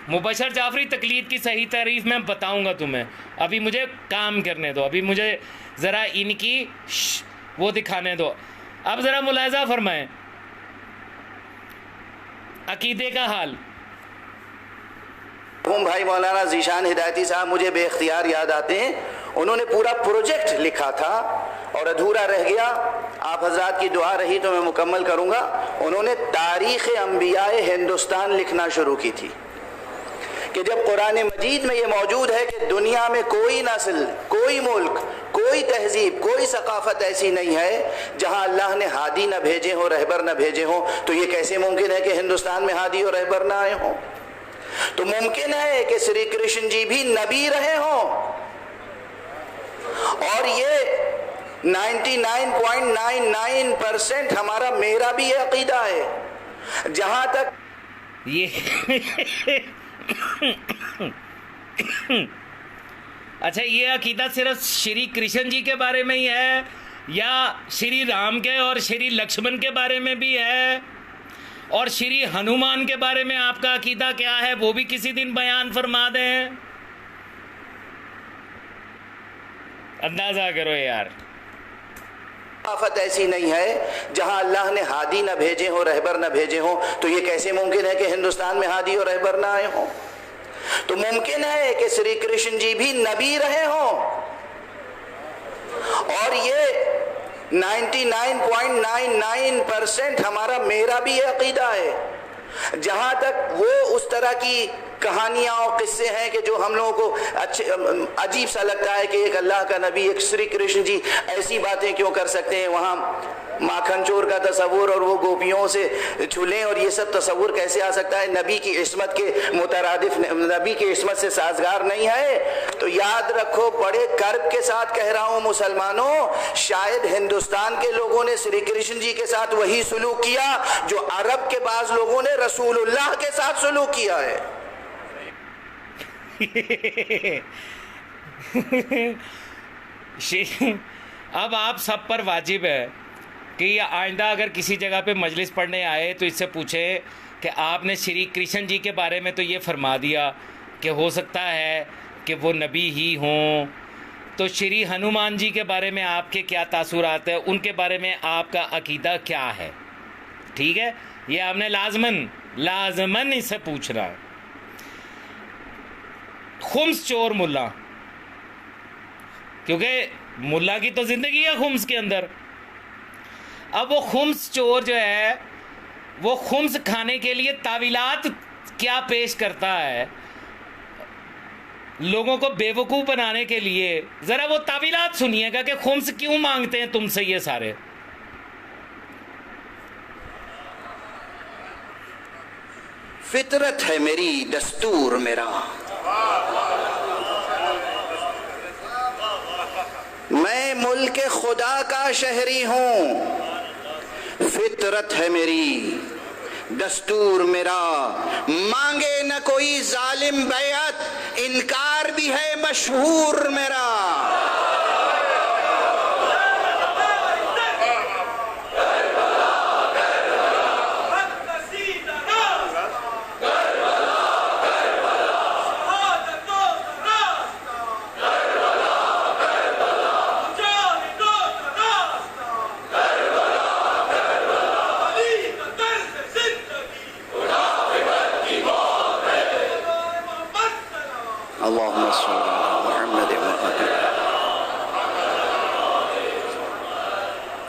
मुबशर जाफरी तकलीद की सही तारीफ मैं बताऊंगा तुम्हें, अभी मुझे काम करने दो, अभी मुझे ज़रा इनकी वो दिखाने दो। अब ज़रा मुलाहिज़ा फरमाएं अकीदे का हाल। भाई मौलाना ज़ीशान हिदायती साहब मुझे बेख्तियार याद आते हैं। उन्होंने पूरा प्रोजेक्ट लिखा था और अधूरा रह गया। आप हजरात की दुआ रही तो मैं मुकम्मल करूँगा। उन्होंने तारीख़ अंबियाए हिंदुस्तान लिखना शुरू की थी कि जब कुरान मजीद में ये मौजूद है कि दुनिया में कोई नस्ल, कोई मुल्क, कोई तहजीब, कोई सकाफ़त ऐसी नहीं है जहां अल्लाह ने हादी न भेजे हों, रहबर न भेजे हों, तो ये कैसे मुमकिन है कि हिंदुस्तान में हादी और रहबर ना आए हों? तो मुमकिन है कि श्री कृष्ण जी भी नबी रहे हों। और ये 99.99% हमारा, मेरा भी ये अकीदा है। जहां तक ये अच्छा, ये अकीदा सिर्फ श्री कृष्ण जी के बारे में ही है या श्री राम के और श्री लक्ष्मण के बारे में भी है? और श्री हनुमान के बारे में आपका अकीदा क्या है, वो भी किसी दिन बयान फरमा दें। अंदाजा करो यार। आफत ऐसी नहीं है जहां अल्लाह ने हादी न भेजे हो, रहबर न भेजे हो, तो ये कैसे मुमकिन है कि हिंदुस्तान में हादी और रहबर ना आए हों? तो मुमकिन है कि श्री कृष्ण जी भी नबी रहे हों। और ये 99.99% हमारा, मेरा भी ये अकीदा है। जहां तक वो उस तरह की कहानियां और किस्से हैं कि जो हम लोगों को अच्छे, अजीब सा लगता है कि एक अल्लाह का नबी, एक श्री कृष्ण जी ऐसी बातें क्यों कर सकते हैं, वहाँ माखन चोर का तस्वुर और वो गोपियों से छुलें, और ये सब तस्वुर कैसे आ सकता है? नबी की इस्मत के मुतरादिफ, नबी की इस्मत से साजगार नहीं है। तो याद रखो, बड़े कर्ब के साथ कह रहा हूँ मुसलमानों, शायद हिंदुस्तान के लोगों ने श्री कृष्ण जी के साथ वही सुलूक किया जो अरब के बाज लोगों ने रसूलुल्लाह के साथ सुलूक किया है। अब आप सब पर वाजिब है कि आइंदा अगर किसी जगह पे मजलिस पढ़ने आए तो इससे पूछे कि आपने श्री कृष्ण जी के बारे में तो ये फरमा दिया कि हो सकता है कि वो नबी ही हों, तो श्री हनुमान जी के बारे में आपके क्या तासुरात है, उनके बारे में आपका अकीदा क्या है? ठीक है, ये आपने लाजमन इससे पूछना है। खुम्स चोर मुल्ला, क्योंकि मुल्ला की तो ज़िंदगी है खुम्स के अंदर। अब वो खुम्स चोर जो है वो खुम्स खाने के लिए तावीलात क्या पेश करता है लोगों को बेवकूफ़ बनाने के लिए। ज़रा वो तावीलात सुनिएगा कि खुम्स क्यों मांगते हैं तुमसे ये सारे। फितरत है मेरी, दस्तूर मेरा, मैं मुल्क खुदा का शहरी हूँ। फितरत है मेरी, दस्तूर मेरा, मांगे न कोई जालिम बैअत, इनकार भी है मशहूर मेरा।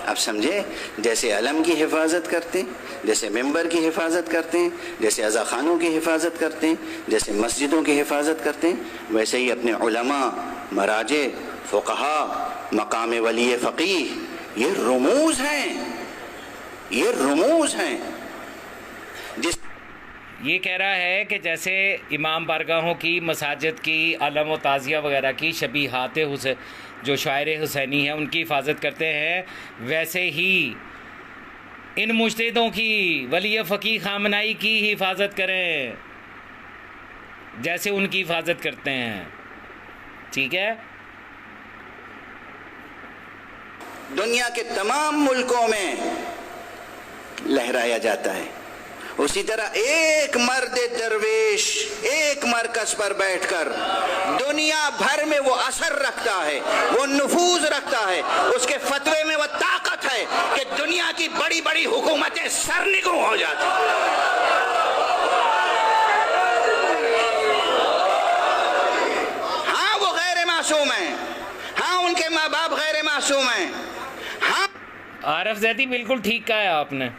आप समझे, जैसे अलम की हिफाजत करते हैं, जैसे मिंबर की हिफाजत करते हैं, जैसे अज़ा खानों की हिफाजत करते हैं, जैसे मस्जिदों की हिफाजत करते हैं, वैसे ही अपने उलमा, मराजे, फ़ुक़हा, मकाम वली फ़क़ीह, ये रुमूज़ हैं, ये रुमूज़ हैं। ये कह रहा है कि जैसे इमाम बारगाहों की, मसाजिद की, अलम व ताज़िया वगैरह की शबीहात हुसैन, जो शायर हुसैनी हैं उनकी हिफाजत करते हैं, वैसे ही इन मुजतहिदों की, वली फ़क़ीह ख़ामनाई की हिफाजत करें जैसे उनकी हिफाजत करते हैं। ठीक है, दुनिया के तमाम मुल्कों में लहराया जाता है। उसी तरह एक मर्द दरवेश एक मरकज़ पर बैठकर दुनिया भर में वो असर रखता है, वो नफूज रखता है, उसके फतवे में वो ताकत है कि दुनिया की बड़ी बड़ी हुकूमतें सरनिगू हो जाती हैं। हाँ, वो गैर मासूम हैं, हाँ उनके माँ बाप गैर मासूम हैं। हाँ, आरफ ज़ैदी बिल्कुल ठीक कहा है आपने।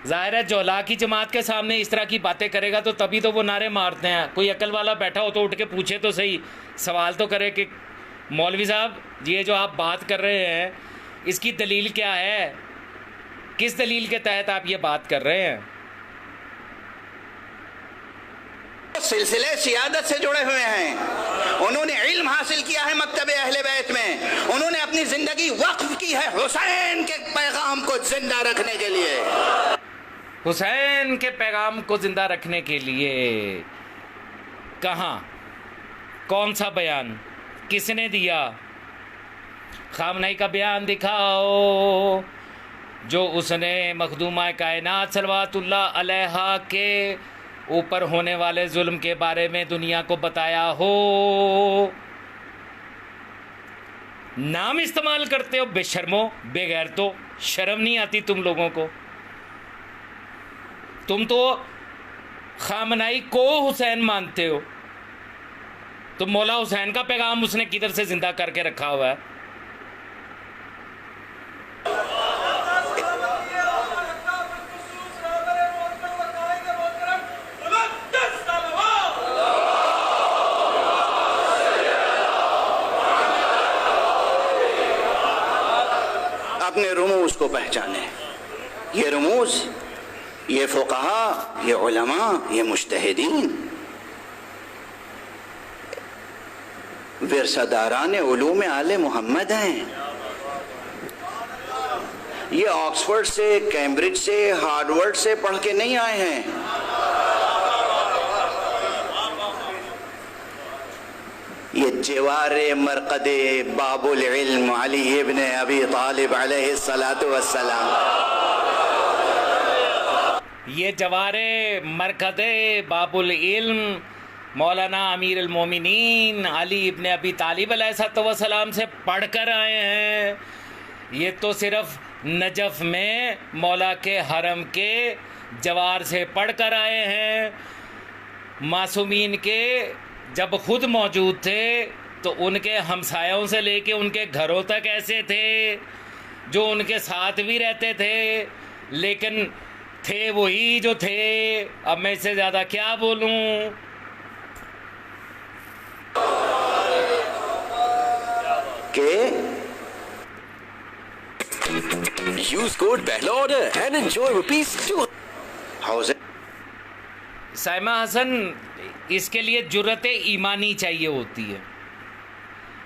ज़ाहिर है जोला की जमात के सामने इस तरह की बातें करेगा तो तभी तो वो नारे मारते हैं। कोई अकल वाला बैठा हो तो उठ के पूछे तो सही, सवाल तो करे कि मौलवी साहब ये जो आप बात कर रहे हैं इसकी दलील क्या है, किस दलील के तहत आप ये बात कर रहे हैं। सिलसिले सियादत से जुड़े हुए हैं, उन्होंने इल्म हासिल किया है मकतबे अहले बैत में, उन्होंने अपनी जिंदगी वक्फ की है हुसैन के पैगाम को जिंदा रखने के लिए। हुसैन के पैगाम को जिंदा रखने के लिए कहाँ, कौन सा बयान, किसने दिया? खामनई का बयान दिखाओ जो उसने मखदूमा कायनात सल्लल्लाहु अलैहा के ऊपर होने वाले जुल्म के बारे में दुनिया को बताया हो। नाम इस्तेमाल करते हो बेशर्मो, बेगैरतो, शर्म नहीं आती तुम लोगों को? तुम तो खामनाई को हुसैन मानते हो, तो मौला हुसैन का पैगाम उसने किधर से जिंदा करके रखा हुआ है? अपने रुमूज को पहचाने। ये रुमूज, ये फुक़हा, ये उलमा, ये मुज्तहिदीन, विरसादारान उलूम आले मोहम्मद हैं। ये ऑक्सफोर्ड से, कैम्ब्रिज से, हार्वर्ड से पढ़ के नहीं आए हैं। ये जवारे मरकदे बाबुल इल्म अली इब्न अबी तालिब अलैहिस्सलातु वस्सलाम, ये जवारे मरकदे बाबुल इल्म मौलाना अमीर अल मोमिनीन अली इब्न अबी तालिब अलैहिस्सलातु वस्सलाम से पढ़ कर आए हैं। ये तो सिर्फ नजफ में मौला के हरम के जवार से पढ़ कर आए हैं। मासूमीन के जब खुद मौजूद थे तो उनके हमसायों से लेके उनके घरों तक ऐसे थे जो उनके साथ भी रहते थे, लेकिन थे वही जो थे। अब मैं इससे ज़्यादा क्या बोलूं? के यूज कोड पहला ऑर्डर एंड एंजॉय ₹2 हाउस। साइमा हसन, इसके लिए जुर्रत ईमानी चाहिए होती है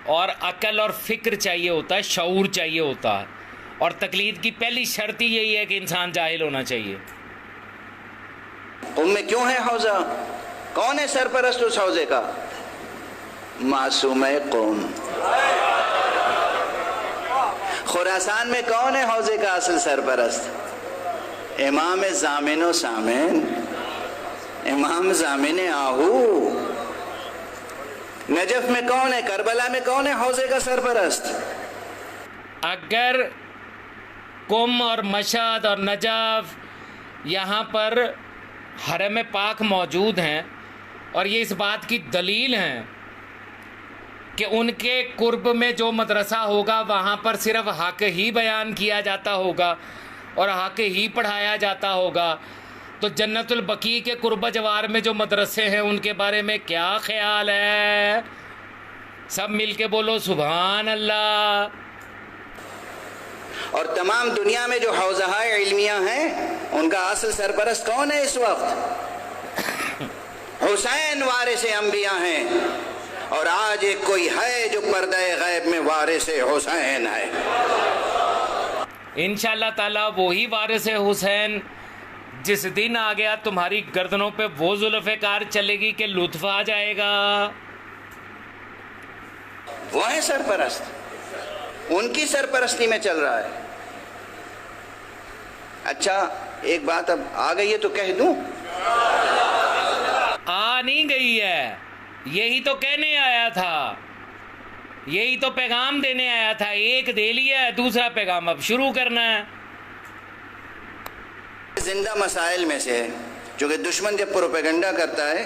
और अकल और फिक्र चाहिए होता है, शऊर चाहिए होता है। और तकलीद की पहली शर्त ही यही है कि इंसान जाहिल होना चाहिए। उम्मे क्यों है हौजा? कौन है सरपरस्त उस हौजे का? मासूम कौम। खुरासान में कौन है हौजे का असल सरपरस्त? इमाम जामिनो सामिन, इमाम जामिन आहू। नजफ में कौन है? करबला में कौन है हौजे का सरपरस्त? अगर कुम और मशहद और नजफ यहाँ पर हरम पाक मौजूद हैं और ये इस बात की दलील हैं कि उनके कुर्ब में जो मदरसा होगा वहाँ पर सिर्फ हक ही बयान किया जाता होगा और हक ही पढ़ाया जाता होगा, तो जन्नतुल बकी के कुर्ब जवार में जो मदरसे हैं उनके बारे में क्या ख्याल है? सब मिलके बोलो सुभान अल्लाह। और तमाम दुनिया में जो हौज़ाए इल्मिया हैं उनका असल सरपरस्त कौन है इस वक्त? हुसैन वारिसे अंबिया हैं। और आज एक कोई है जो पर्दे गैब में वारिसे हुसैन है। इंशाअल्लाह ताला वही वारिसे हुसैन जिस दिन आ गया तुम्हारी गर्दनों पे वो जुल्फ़े-कार चलेगी कि लुत्फ आ जाएगा। वो है सरपरस्त, उनकी सरपरस्ती में चल रहा है। अच्छा, एक बात अब आ गई है तो कह दूं? आ नहीं गई है, यही तो कहने आया था, यही तो पैगाम देने आया था। एक दे लिया है, दूसरा पैगाम अब शुरू करना है। जिंदा मसाइल में से है जो कि दुश्मन जब प्रोपेगेंडा करता है,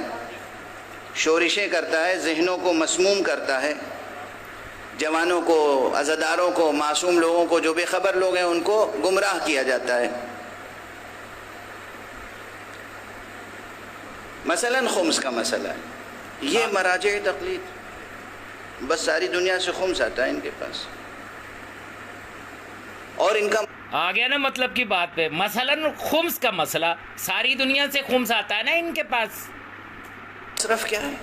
शोरिशें करता है, जहनों को मसमूम करता है, जवानों को, अज़ादारों को, मासूम लोगों को, जो बेखबर लोग हैं उनको गुमराह किया जाता है। मसलन खुम्स का मसला है, ये मराजे तक़लीद, बस सारी दुनिया से खुम्स आता है इनके पास, और इनका आ गया ना मतलब की बात पे। मसलन खुम्स का मसला, सारी दुनिया से खुम्स आता है ना इनके पास। सिर्फ क्या है,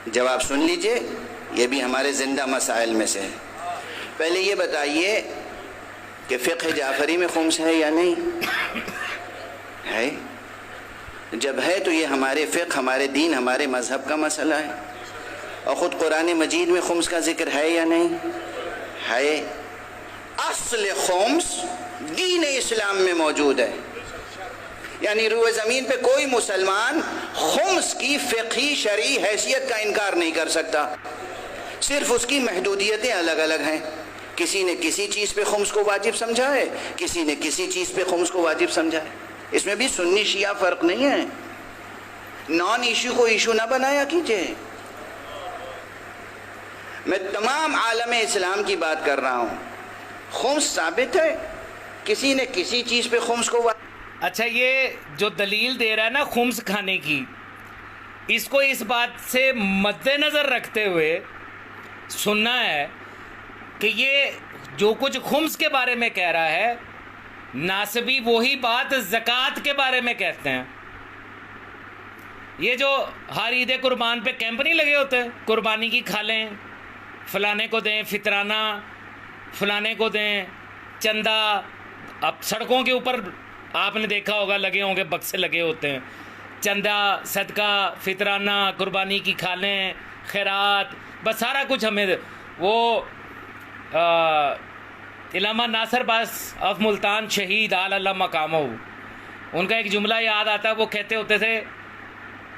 जवाब सुन लीजिए, ये भी हमारे जिंदा मसाइल में से है। पहले ये बताइए कि फ़िक़्ह जाफ़री में खुम्स है या नहीं है? जब है तो ये हमारे फ़िक़्ह, हमारे दीन, हमारे मज़हब का मसला है। और ख़ुद कुरान मजीद में खुम्स का जिक्र है या नहीं है? अस्ल खुम्स दीन इस्लाम में मौजूद है, यानी रूए ज़मीन पे कोई मुसलमान खुम्स की फ़िक़ही शरई हैसियत का इनकार नहीं कर सकता। सिर्फ उसकी महदूदियतें अलग अलग हैं। किसी ने किसी चीज़ पे खुम्स को वाजिब समझा है, किसी ने किसी चीज़ पे खुम्स को वाजिब समझा है। इसमें भी सुन्नी शिया फ़र्क नहीं है। नॉन इशू को इशू ना बनाया कीजिए। मैं तमाम आलम इस्लाम की बात कर रहा हूँ। खुम्स साबित है, किसी ने किसी चीज़ पे खुम्स को अच्छा, ये जो दलील दे रहा है ना खुम्स खाने की, इसको इस बात से मद्देनज़र रखते हुए सुनना है कि ये जो कुछ खुम्स के बारे में कह रहा है, नासबी वही बात ज़कात के बारे में कहते हैं। ये जो हर ईद कुर्बान पे कैंप नहीं लगे होते, कुर्बानी की खा लें, फलाने को दें फितराना, फलाने को दें चंदा। अब सड़कों के ऊपर आपने देखा होगा लगे होंगे, बक्से लगे होते हैं, चंदा, सदका, फितराना, कुर्बानी की खालें, खैरात, बस सारा कुछ हमें। वो इलामा नासिर बास ऑफ मुल्तान शहीद आला मकामो, उनका एक जुमला याद आता है। वो कहते होते थे,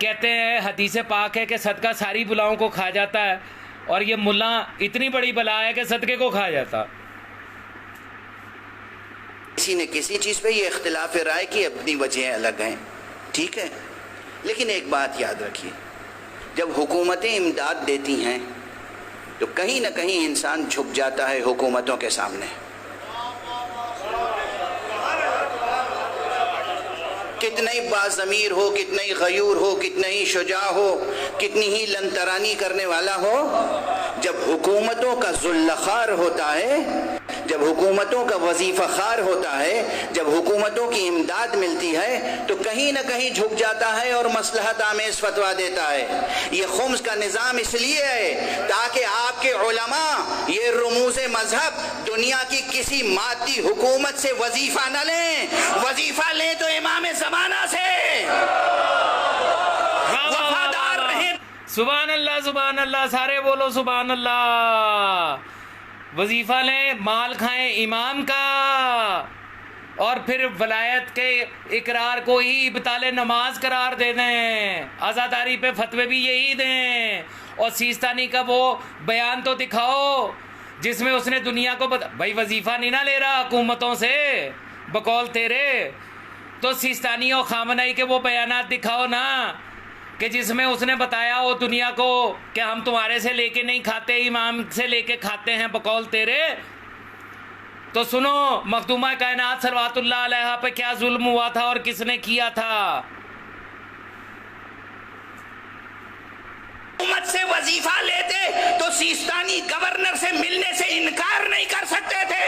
कहते हैं हदीस पाक है कि सदका सारी बुलाओं को खा जाता है, और ये मुल्ला इतनी बड़ी बला है कि सदके को खा जाता। किसी ने किसी चीज़ पे ये इख्तिलाफ राय की अपनी वजह अलग हैं, ठीक है। लेकिन एक बात याद रखिए, जब हुकूमतें इमदाद देती हैं तो कहीं ना कहीं इंसान झुक जाता है हुकूमतों के सामने। कितना ही बाज़मीर हो, कितना ही गयूर हो, कितना ही शुजा हो, कितनी ही लंतरानी करने वाला हो, जब हुकूमतों का जुल्लखार होता है, जब हुकूमतों का वजीफ़ा खार होता है, जब हुकूमतों की इमदाद मिलती है, तो कहीं ना कहीं झुक जाता है और मसलहत आमेज़ फतवा देता है। ये खुम्स का निज़ाम इसलिए है ताकि आपके उलमा ये रुमूज़े मजहब दुनिया की किसी मादी हुकूमत से वजीफ़ा न लें, वजीफ़ा लें तो इमाम ज़माना से वफादार रहें। सुभान अल्लाह, सुभान अल्लाह, सारे बोलो सुभान अल्लाह। वजीफ़ा लें, माल खाएं इमाम का, और फिर वलायत के इकरार को ही इब्ताले नमाज करार दे दें, आज़ादारी पे फतवे भी यही दें। और सीस्तानी का वो बयान तो दिखाओ जिसमें उसने दुनिया को भाई वजीफ़ा नहीं ना ले रहा हुकूमतों से बकौल तेरे, तो सीस्तानी और खामनाई के वो बयानात दिखाओ ना कि जिसमें उसने बताया हो दुनिया को कि हम तुम्हारे से लेके नहीं खाते, इमाम से लेके खाते हैं बकौल तेरे। तो सुनो, मखदूमा कायनात सल्लल्लाहु अलैहा पे क्या जुल्म हुआ था और किसने किया था। हुकूमत से वजीफा लेते तो सीस्तानी गवर्नर से मिलने से इनकार नहीं कर सकते थे।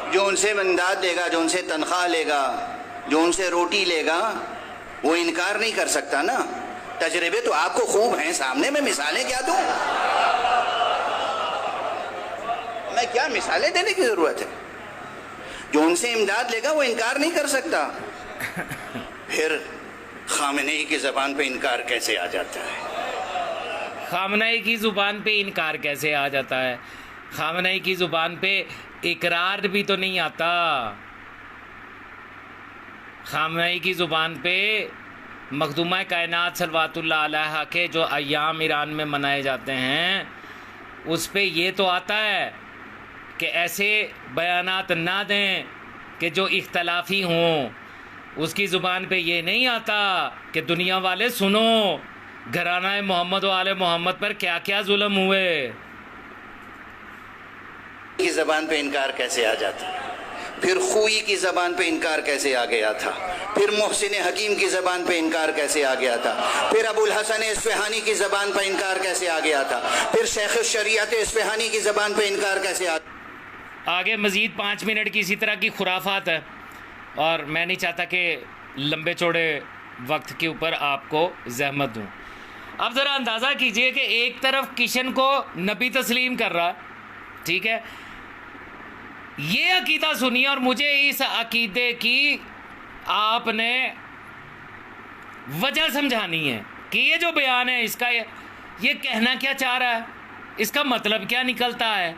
जो उनसे इमदाद देगा, जो उनसे तनख्वाह लेगा, जो उनसे रोटी लेगा, वो इनकार नहीं कर सकता ना। तजर्बे तो आपको खूब हैं सामने, में मिसालें क्या दूं? मैं क्या मिसालें देने की जरूरत है? जो उनसे इमदाद लेगा वो इनकार नहीं कर सकता। फिर खामनेई की ज़बान पे इनकार कैसे आ जाता है? खामनेई की ज़ुबान पे इनकार कैसे आ जाता है? खामनेई की ज़ुबान पे इकरार भी तो नहीं आता। खामनेई की ज़ुबान पे मखदूमा कायनात सल्लल्लाहु अलैहा के जो अय्याम ईरान में मनाए जाते हैं उस पे ये तो आता है कि ऐसे बयानात ना दें कि जो इख्तलाफी हों। उसकी ज़ुबान पे ये नहीं आता कि दुनिया वाले सुनो घराना मोहम्मद व आले मोहम्मद पर क्या क्या जुल्म हुए। की ज़बान पे इनकार कैसे आ जाता है? फिर खुई की ज़बान पे इनकार कैसे आ गया था? फिर मोहसिन हकीम की ज़बान पे इनकार कैसे आ गया था? फिर अबुल हसन इस्फ़हानी की ज़बान पे इनकार कैसे आ गया था? फिर शेख शरीयत इस्फ़हानी की ज़बान पे इनकार कैसे आ? आगे मज़ीद 5 मिनट की इसी तरह की खुराफात है और मैं नहीं चाहता कि लंबे चौड़े वक्त के ऊपर आपको जहमत दूँ। अब ज़रा अंदाज़ा कीजिए कि एक तरफ किशन को नबी तस्लीम कर रहा, ठीक है, ये अकीदा सुनिए और मुझे इस अकीदे की आपने वजह समझानी है कि ये जो बयान है इसका ये कहना क्या चाह रहा है, इसका मतलब क्या निकलता है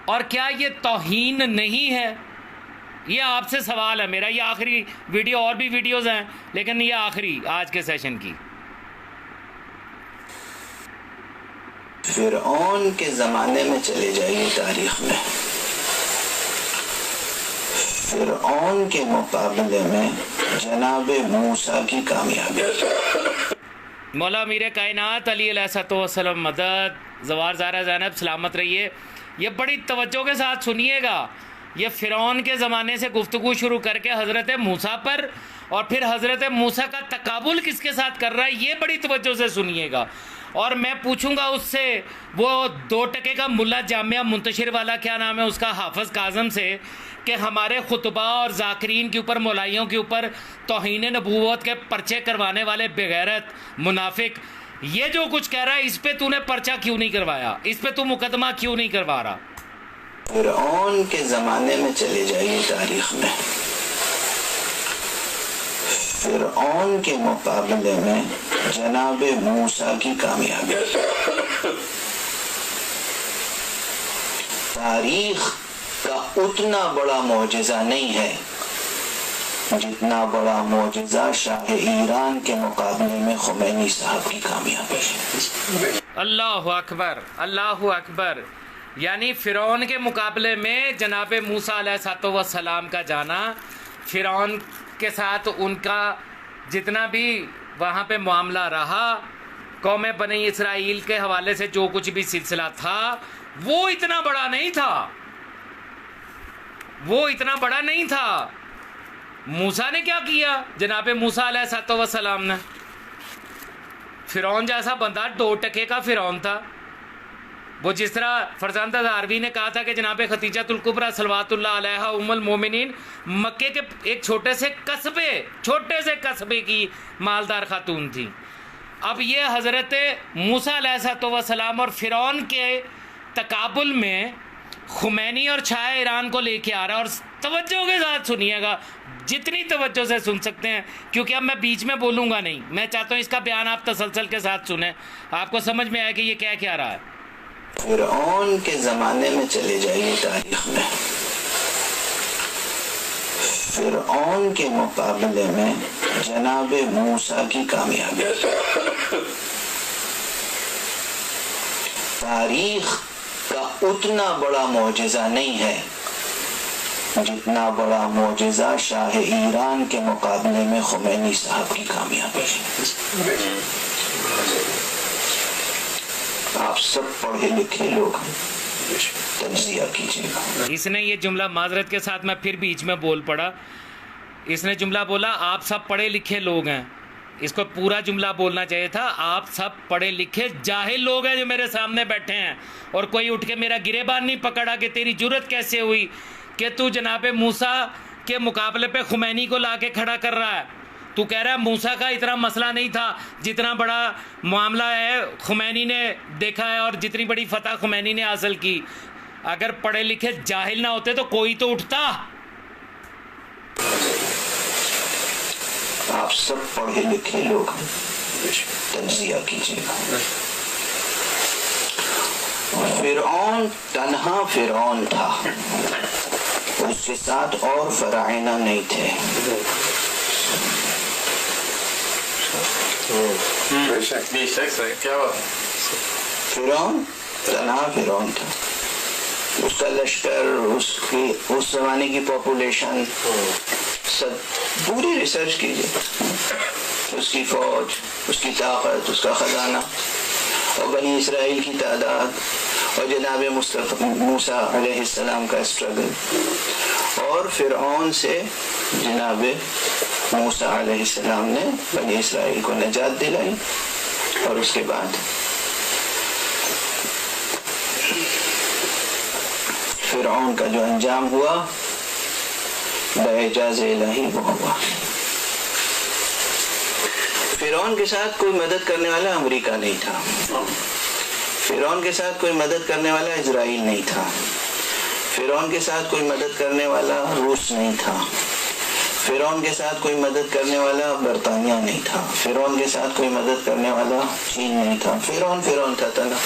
और क्या ये तौहीन नहीं है। ये आपसे सवाल है मेरा। ये आखिरी वीडियो, और भी वीडियोस हैं लेकिन ये आखिरी आज के सेशन की। फिरऔन के ज़माने में चले जाइए तारीख़ में, फिरऔन के मुकाबले में जनाब मूसा की कामयाबी। मौला अमीर कायनात अली अलैहिस्सलाम मदद, ज़वार ज़ारा ज़ैनब सलामत रहिए। ये बड़ी तवज्जो के साथ सुनिएगा। ये फ़िरौन के ज़माने से गुफ्तगू शुरू करके हज़रत मूसा पर और फिर हज़रत मूसा का तकाबुल किसके साथ कर रहा है, ये बड़ी तवज्जो से सुनिएगा। और मैं पूछूंगा उससे, वो 2 टके का मुल्ला जामिया मुंतशिर वाला, क्या नाम है उसका, हाफिज़ काज़म से, कि हमारे खुतबा और ज़ाकिरीन के ऊपर, मौलाइयों के ऊपर तौहीन नबूवत के पर्चे करवाने वाले बेगैरत मुनाफिक, ये जो कुछ कह रहा है इस पे तूने पर्चा क्यों नहीं करवाया, इस पे तू मुकदमा क्यों नहीं करवा रहा। फिरऔन के ज़माने में चले जाइए तारीख़ में, फिरऔन के मुकाबले में जनाब मूसा की कामयाबी। तारीख़ का उतना बड़ा मौजिज़ा नहीं है जितना बड़ा मौजिज़ा शाह ईरान के मुकाबले में खुमैनी साहब की कामयाबी है। अल्लाहु अकबर, अल्लाहु अकबर। यानी फ़िरौन के मुकाबले में जनाब मूसा अलैहिस्सलाम का जाना, फ़िरौन के साथ उनका जितना भी वहाँ पे मामला रहा, कौम बनी इसराइल के हवाले से जो कुछ भी सिलसिला था, वो इतना बड़ा नहीं था, वो इतना बड़ा नहीं था। मूसा ने क्या किया, जनाब मूसा अलैहिस्सलाम ने, फ़िरौन जैसा बंदा 2 टके का फ़िरौन था। वो जिस तरह फरजांद ज़ारवी ने कहा था कि जनाब खतीजतुल कुबरा सलवातुल्लाह अलैहा उम्मुल मोमिनीन मक्के के एक छोटे से कस्बे की मालदार खातून थी। अब ये हज़रत मूसा अलैहिस्सलाम और फ़िरौन के तकाबुल में खुमैनी और शाह ईरान को लेके आ रहा है। और तवज्जो के साथ सुनिएगा, जितनी तवज्जो से सुन सकते हैं, क्योंकि अब मैं बीच में बोलूँगा नहीं। मैं चाहता हूँ इसका बयान आप तसलसल के साथ सुने, आपको समझ में आए कि ये क्या क्या रहा है। फिरऔन के ज़माने में चले जाइए तारीख़ में, फिरऔन के मुकाबले में जनाब मूसा की कामयाबी। तारीख़ का उतना बड़ा मौजिज़ा नहीं है जितना बड़ा मौजिज़ा शाह ईरान के मुकाबले में खुमैनी साहब की कामयाबी है। आप सब पढ़े लिखे लोग तज्जिया कीजिएगा। इसने ये जुमला, माजरत के साथ मैं फिर बीच में बोल पड़ा, इसने जुमला बोला आप सब पढ़े लिखे लोग हैं। इसको पूरा जुमला बोलना चाहिए था, आप सब पढ़े लिखे जाहिल लोग हैं जो मेरे सामने बैठे हैं। और कोई उठ के मेरा गिरेबान नहीं पकड़ा कि तेरी जुर्रत कैसे हुई कि तू जनाब मूसा के मुकाबले पे खुमैनी को ला के खड़ा कर रहा है। तू कह रहा है मूसा का इतना मसला नहीं था जितना बड़ा मामला है खुमैनी ने देखा है और जितनी बड़ी फतह खुमैनी ने हासिल की। अगर पढ़े लिखे जाहिल ना होते तो कोई तो उठता। आप आप सब पढ़े लिखे लोग हैं, तज्जिया कीजिएगा। फिरौन तन्हा फिरौन था, उसके साथ और फराइना नहीं थे। फिरौन तन्हा फिरौन था, उसका लश्कर, उसकी उस जमाने की पॉपुलेशन सब पूरी रिसर्च कीजिए, उसकी फौज, उसकी ताकत, उसका खजाना, और बनी इसराइल की तादाद, और जनाब मूसा अलैहिस्सलाम का स्ट्रगल, और फिरौन से जनाब मूसा अलैहिस्सलाम ने बनी इसराइल को निजात दिलाई, और उसके बाद फिरौन का जो अंजाम हुआ बेइजाज़ इलाही वो हुआ। फिरौन के साथ कोई मदद करने वाला अमेरिका नहीं था, फिरौन के साथ कोई मदद करने वाला इजराइल नहीं था, फिरौन के साथ कोई मदद करने वाला रूस नहीं था, फिरौन के साथ कोई मदद करने वाला बरतानिया नहीं था, फिरौन के साथ कोई मदद करने वाला चीन नहीं था। फिरौन था तना।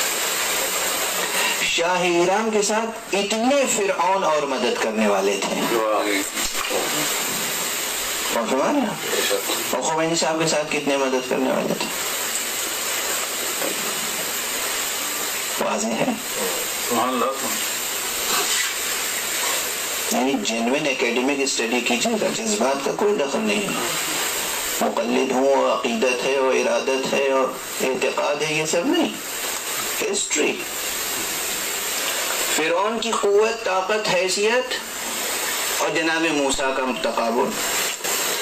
शाह ईरान के साथ इतने फिरौन और मदद करने वाले थे। और खुमैनी साहब के साथ कितने मदद करने वाले थे, वाज़ेह है। यानी जेन्युइन एकेडमिक स्टडी कीजिएगा, जज्बात का कोई दखल नहीं है। मुक़ल्लिद हूँ और अक़ीदत है और इरादत है और एतिक़ाद है, ये सब नहीं, हिस्ट्री। फिरौन की क़ुव्वत, ताकत, हैसियत और जनाब मूसा का तक़ाबुल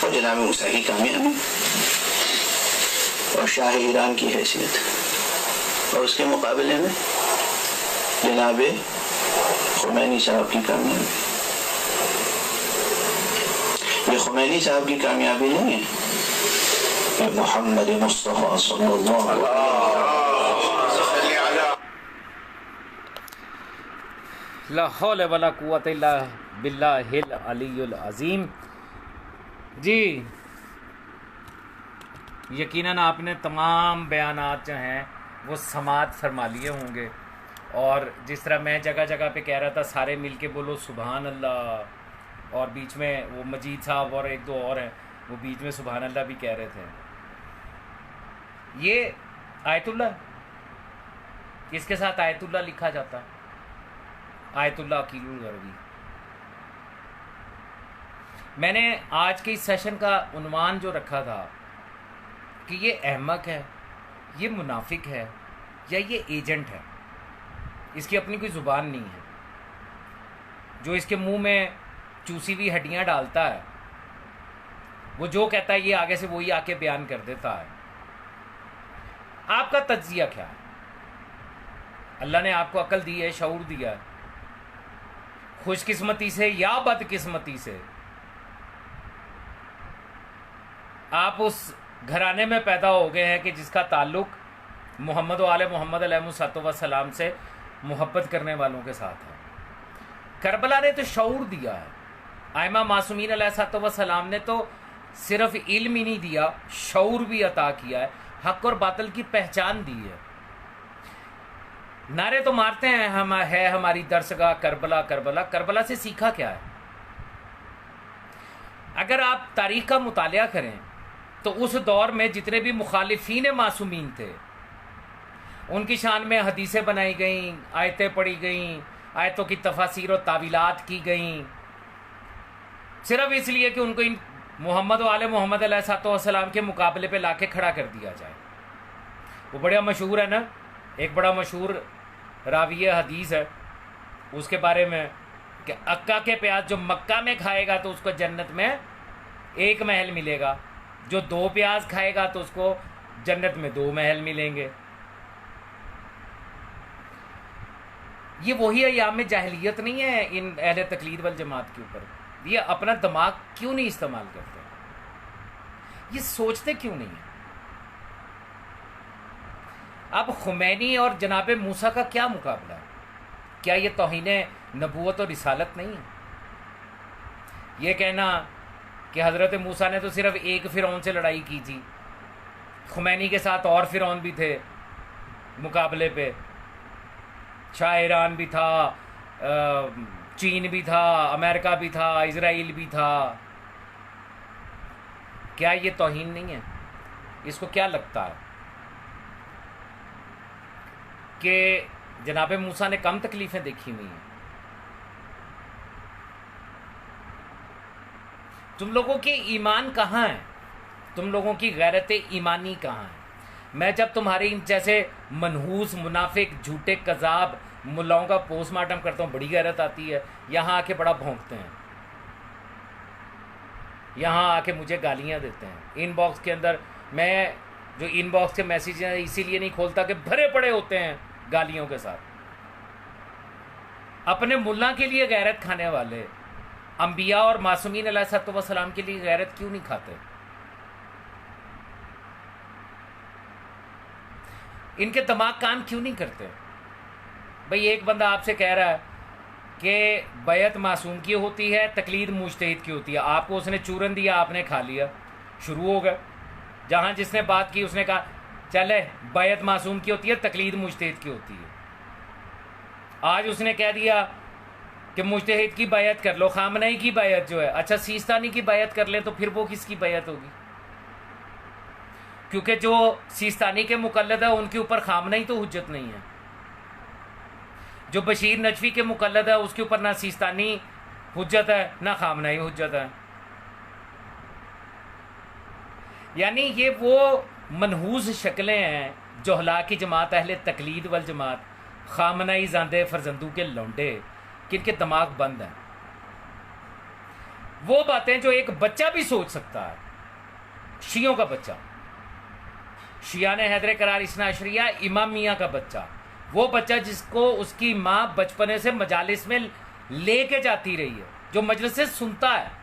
और जनाब मूसा की कामयाबी और शाह ईरान की हैसियत, और उसके मुकाबले में जनाब खुमैनी साहब की कामयाबी। ये खुमैनी साहब की कामयाबी नहीं है, ये मोहम्मद मुस्तफ़ा सल्लल्लाहु अलैहि वसल्लम। ला हौल वला कुव्वत इल्ला बिल्लाहिल अलीयुल अज़ीम। जी यकीनन आपने तमाम बयानात जो हैं वो समात फरमा लिए होंगे, और जिस तरह मैं जगह जगह पे कह रहा था सारे मिल के बोलो सुबहान अल्लाह, और बीच में वो मजीद साहब और एक दो और हैं वो बीच में सुबहान अल्लाह भी कह रहे थे। ये आयतुल्लाह, किसके साथ आयतुल्लाह लिखा जाता? आयतुल्लाह अकीलुल गरबी। मैंने आज के इस सेशन का उन्वान जो रखा था कि ये अहमक है, ये मुनाफिक है, या ये एजेंट है, इसकी अपनी कोई ज़ुबान नहीं है, जो इसके मुंह में चूसी हुई हड्डियाँ डालता है, वो जो कहता है ये आगे से वही आके बयान कर देता है। आपका तज्जिया क्या है? अल्लाह ने आपको अकल दी है, शऊर दिया है, खुशकिस्मती से या बदकिस्मती से आप उस घराने में पैदा हो गए हैं कि जिसका ताल्लुक मोहम्मद व आले मोहम्मद अलैहिस्सलाम से मोहब्बत करने वालों के साथ है। करबला ने तो शऊर दिया है, आइमा मासूमीन अलैहिस्सलाम ने तो सिर्फ इल्म ही नहीं दिया, शऊर भी अता किया है, हक और बातिल की पहचान दी है। नारे तो मारते हैं हम है हमारी दरसगाह करबला करबला, करबला से सीखा क्या है? अगर आप तारीख का मुतालिया करें तो उस दौर में जितने भी मुखालिफीन मासूमीन थे उनकी शान में हदीसें बनाई गईं, आयतें पढ़ी गईं, आयतों की तफासीर और तावीलात की गईं, सिर्फ इसलिए कि उनको इन मोहम्मद व आले मोहम्मद अलैहिस्सलाम के मुकाबले पे लाके खड़ा कर दिया जाए। वो बड़ा मशहूर है ना, एक बड़ा मशहूर रावी हदीस है उसके बारे में कि अक्का के प्याज जो मक्का में खाएगा तो उसको जन्नत में एक महल मिलेगा, जो 2 प्याज खाएगा तो उसको जन्नत में 2 महल मिलेंगे। ये वही अयाम जाहिलियत नहीं है इन अहले तकलीद वल जमात के ऊपर। ये अपना दिमाग क्यों नहीं इस्तेमाल करते? ये सोचते क्यों नहीं है? अब खुमैनी और जनाब मूसा का क्या मुकाबला है? क्या ये तौहीन नबूवत और रिसालत नहीं है? ये कहना कि हज़रत मूसा ने तो सिर्फ एक फ़िरौन से लड़ाई की थी, खुमैनी के साथ और फ़िरौन भी थे मुकाबले पे, शाह ईरान भी था, चीन भी था, अमेरिका भी था, इज़राइल भी था। क्या ये तौहीन नहीं है? इसको क्या लगता है कि जनाब मूसा ने कम तकलीफ़ें देखी हुई हैं? तुम लोगों के ईमान कहाँ है? तुम लोगों की गैरत ईमानी कहाँ है? मैं जब तुम्हारे इन जैसे मनहूस मुनाफिक झूठे कज़ाब मुल्लाओं का पोस्टमार्टम करता हूँ, बड़ी गैरत आती है। यहाँ आके बड़ा भौंकते हैं, यहाँ आके मुझे गालियाँ देते हैं इनबॉक्स के अंदर। मैं जो इनबॉक्स के मैसेज हैं इसीलिए नहीं खोलता कि भरे पड़े होते हैं गालियों के साथ। अपने मुल्ला के लिए गैरत खाने वाले अंबिया और मासूमीन अलैहिस्सलाम के लिए गैरत क्यों नहीं खाते? इनके दिमाग काम क्यों नहीं करते? भाई एक बंदा आपसे कह रहा है कि बैत मासूम की होती है, तकलीद मुज्तहिद की होती है। आपको उसने चूरन दिया, आपने खा लिया, शुरू हो गए। जहाँ जिसने बात की उसने कहा चले बैत मासूम की होती है, तकलीद मुज्तहिद की होती है। आज उसने कह दिया कि मुज्तहिद की बैत कर लो, खामनई की बैत जो है, अच्छा सीस्तानी की बैत कर ले तो फिर वो किसकी बैत होगी? क्योंकि जो सीस्तानी के मुकल्लद है उनके ऊपर खामनई तो हुज्जत नहीं है। जो बशीर नजफी के मुकल्लद है उसके ऊपर ना सीस्तानी हुज्जत है ना खामनई हुज्जत है। यानी ये वो मनहूस शक्लें हैं जोहला की जमात, अहले तकलीद वल जमात, खामनई जांदे फरजंदू के लौंडे, किनके दिमाग बंद हैं। वो बातें जो एक बच्चा भी सोच सकता है, शियों का बच्चा, शिया ने हैदर करार इसना अशरिया, इमाम मियाँ का बच्चा, वो बच्चा जिसको उसकी माँ बचपने से मजालिस में लेके जाती रही है, जो मजलिस से सुनता है।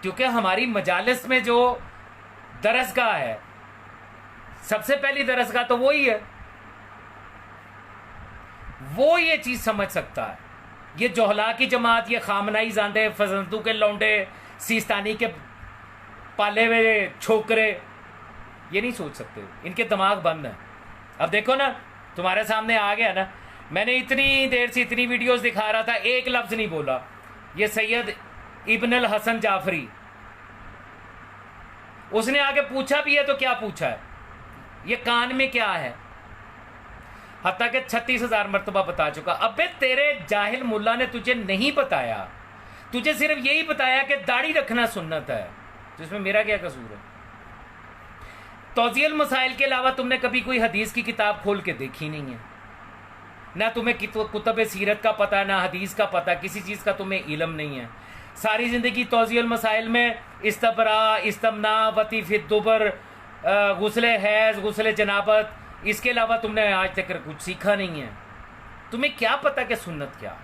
क्योंकि हमारी मजालिस में जो दरसगाह है, सबसे पहली दरसगाह तो वही है, वो ये चीज समझ सकता है। ये जोहला की जमात, ये खामनाई जांदे फजंतू के लौंडे, सीस्तानी के पाले हुए छोकरे, ये नहीं सोच सकते, इनके दिमाग बंद हैं। अब देखो ना, तुम्हारे सामने आ गया ना, मैंने इतनी देर से इतनी वीडियोस दिखा रहा था, एक लफ्ज़ नहीं बोला। ये सैयद इब्न अल हसन जाफरी, उसने आगे पूछा भी है तो क्या पूछा है, ये कान में क्या है, हत्ता कि 36,000 मरतबा बता चुका। अबे तेरे जाहिल मुल्ला ने तुझे नहीं बताया, तुझे सिर्फ यही बताया कि दाढ़ी रखना सुन्नत है, तो इसमें मेरा क्या कसूर है? तौज़ील मसाइल के अलावा तुमने कभी कोई हदीस की किताब खोल के देखी नहीं है, ना तुम्हें कुतुब सीरत का पता, ना हदीस का पता, किसी चीज़ का तुम्हें इल्म नहीं है। सारी ज़िंदगी तौज़ील मसाइल में इस्तबरा, इस्तमना, वतीफ़ दुबर, गुस्ल हैज़, गुस्ल जनाबत, इसके अलावा तुमने आज तक कुछ सीखा नहीं है। तुम्हें क्या पता कि सुन्नत क्या है?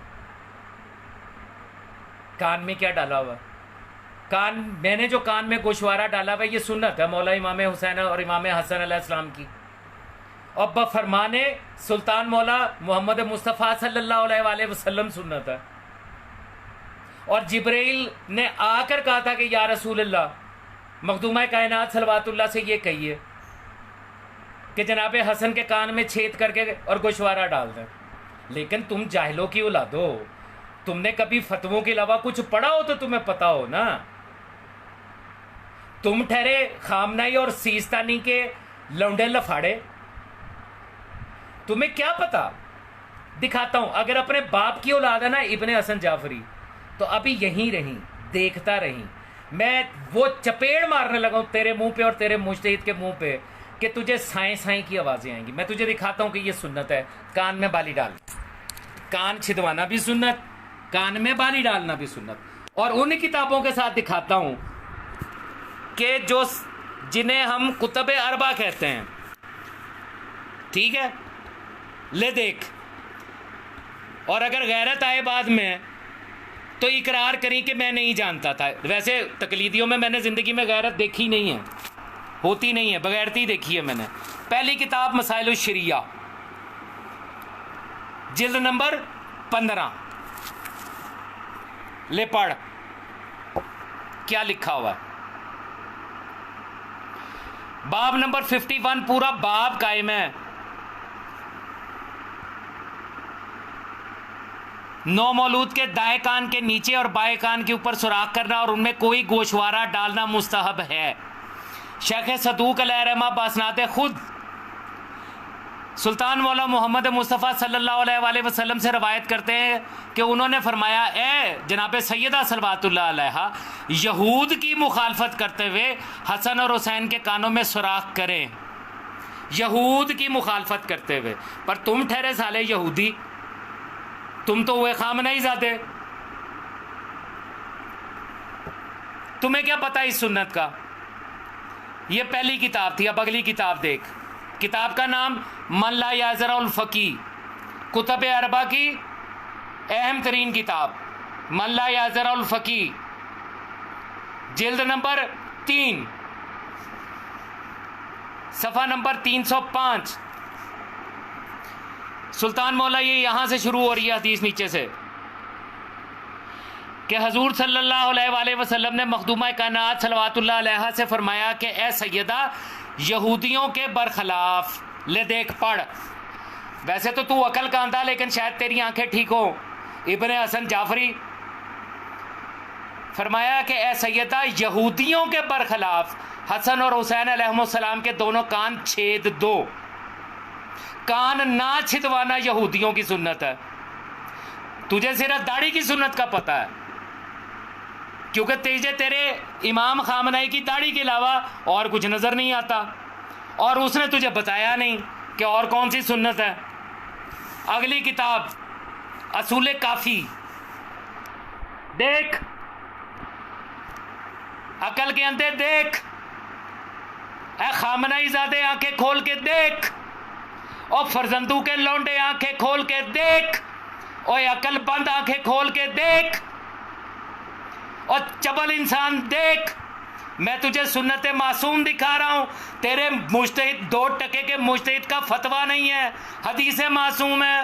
कान में क्या डाला हुआ? मैंने जो कान में गोशवारा डाला हुआ ये सुन्नत है मौला इमाम हुसैन और इमाम हसन अलैहिस्सलाम की, और बफरमाने सुल्तान मौला मोहम्मद मुस्तफ़ा सल्लल्लाहु अलैहि वसल्लम सुन्नत है। और जिब्राइल ने आकर कहा था कि या रसूल अल्लाह मखदूमा कायनात सलवातुल्लाह से ये कहिए कि जनाब हसन के कान में छेद करके और गोशवारा डाल दें। लेकिन तुम जाहिलों की औलादो, तुमने कभी फतवों के अलावा कुछ पढ़ा हो तो तुम्हें पता हो ना। तुम ठहरे खामनाई और सीस्तानी के लौंडे लफाड़े, तुम्हें क्या पता? दिखाता हूं, अगर अपने बाप की औलाद है ना इब्ने हसन जाफरी, तो अभी यहीं रही, देखता रही, मैं वो चपेड़ मारने लगा हूं तेरे मुंह पे और तेरे मुज्तहिद के मुंह पे कि तुझे साएं साएं की आवाजें आएंगी। मैं तुझे दिखाता हूं कि ये सुन्नत है, कान में बाली डाल, कान छिदवाना भी सुन्नत, कान में बाली डालना भी सुन्नत। और उन किताबों के साथ दिखाता हूं कि जो जिन्हें हम कुतुब अरबा कहते हैं, ठीक है, ले देख। और अगर गैरत आए बाद में तो इकरार करी कि मैं नहीं जानता था। वैसे तकलीदियों में मैंने ज़िंदगी में गैरत देखी नहीं है, होती नहीं है, बगैरती देखी है मैंने। पहली किताब मसाइल शरिया, जिल्द नंबर 15, ले पढ़। क्या लिखा हुआ है। बाब नंबर 51 पूरा बाब कायम है। 9 मौलूद के दाएं कान के नीचे और बाएं कान के ऊपर सुराख करना और उनमें कोई गोशवारा डालना मुस्तहब है। शेख सदूक अलैहिर्रहमा बासनाते खुद सुल्तान मौला मोहम्मद मुस्तफ़ा सल्लल्लाहु अलैहि वसल्लम से रवायत करते हैं कि उन्होंने फरमाया, ए जनाब सैयदा सलवातुल्लाह अलैहा यहूद की मुखालफत करते हुए हसन और हुसैन के कानों में सुराख करें। यहूद की मुखालफत करते हुए, पर तुम ठहरे साले यहूदी, तुम तो हुए खामनई ज़ादे, तुम्हें क्या पता इस सुन्नत का। ये पहली किताब थी। अब अगली किताब देख। किताब का नाम मन ला याज़रुल फ़क़ी, कुतुब अरबा की अहम तरीन किताब मन ला याज़रुल फ़क़ी, जिल्द नंबर 3, सफ़ा नंबर 305। सुल्तान मौला ये यहाँ से शुरू हो रही है हदीस नीचे से कि हजूर सल्लल्लाहु अलैहि वसल्लम ने मखदूमा कायनात सलवातुल्लाह अलैहा से फरमाया कि ए सैयदा यहूदियों के बरखलाफ ले देख पढ़। वैसे तो तू अकल का अंधा, लेकिन शायद तेरी आंखें ठीक हो। इब्ने हसन जाफरी फरमाया कि ए सैयदा यहूदियों के बरखलाफ हसन और हुसैन अलैहिस्सलाम के दोनों कान छेद दो। कान ना छिदवाना यहूदियों की सुन्नत है। तुझे सिर्फ दाढ़ी की सुन्नत का पता है, क्योंकि तेरे इमाम खामनई की दाढ़ी के अलावा और कुछ नज़र नहीं आता, और उसने तुझे बताया नहीं कि और कौन सी सुन्नत है। अगली किताब असूल काफ़ी देख, अकल के अंदर देख, ए खामनई ज़ादे आंखें खोल के देख, और फरजंदू के लौंडे आंखें खोल के देख, और अकलबंद आंखें खोल के देख, और चबल इंसान देख। मैं तुझे सुन्नत मासूम दिखा रहा हूं। तेरे मुज्तहिद 2 टके के मुज्तहिद का फतवा नहीं है, हदीस मासूम है।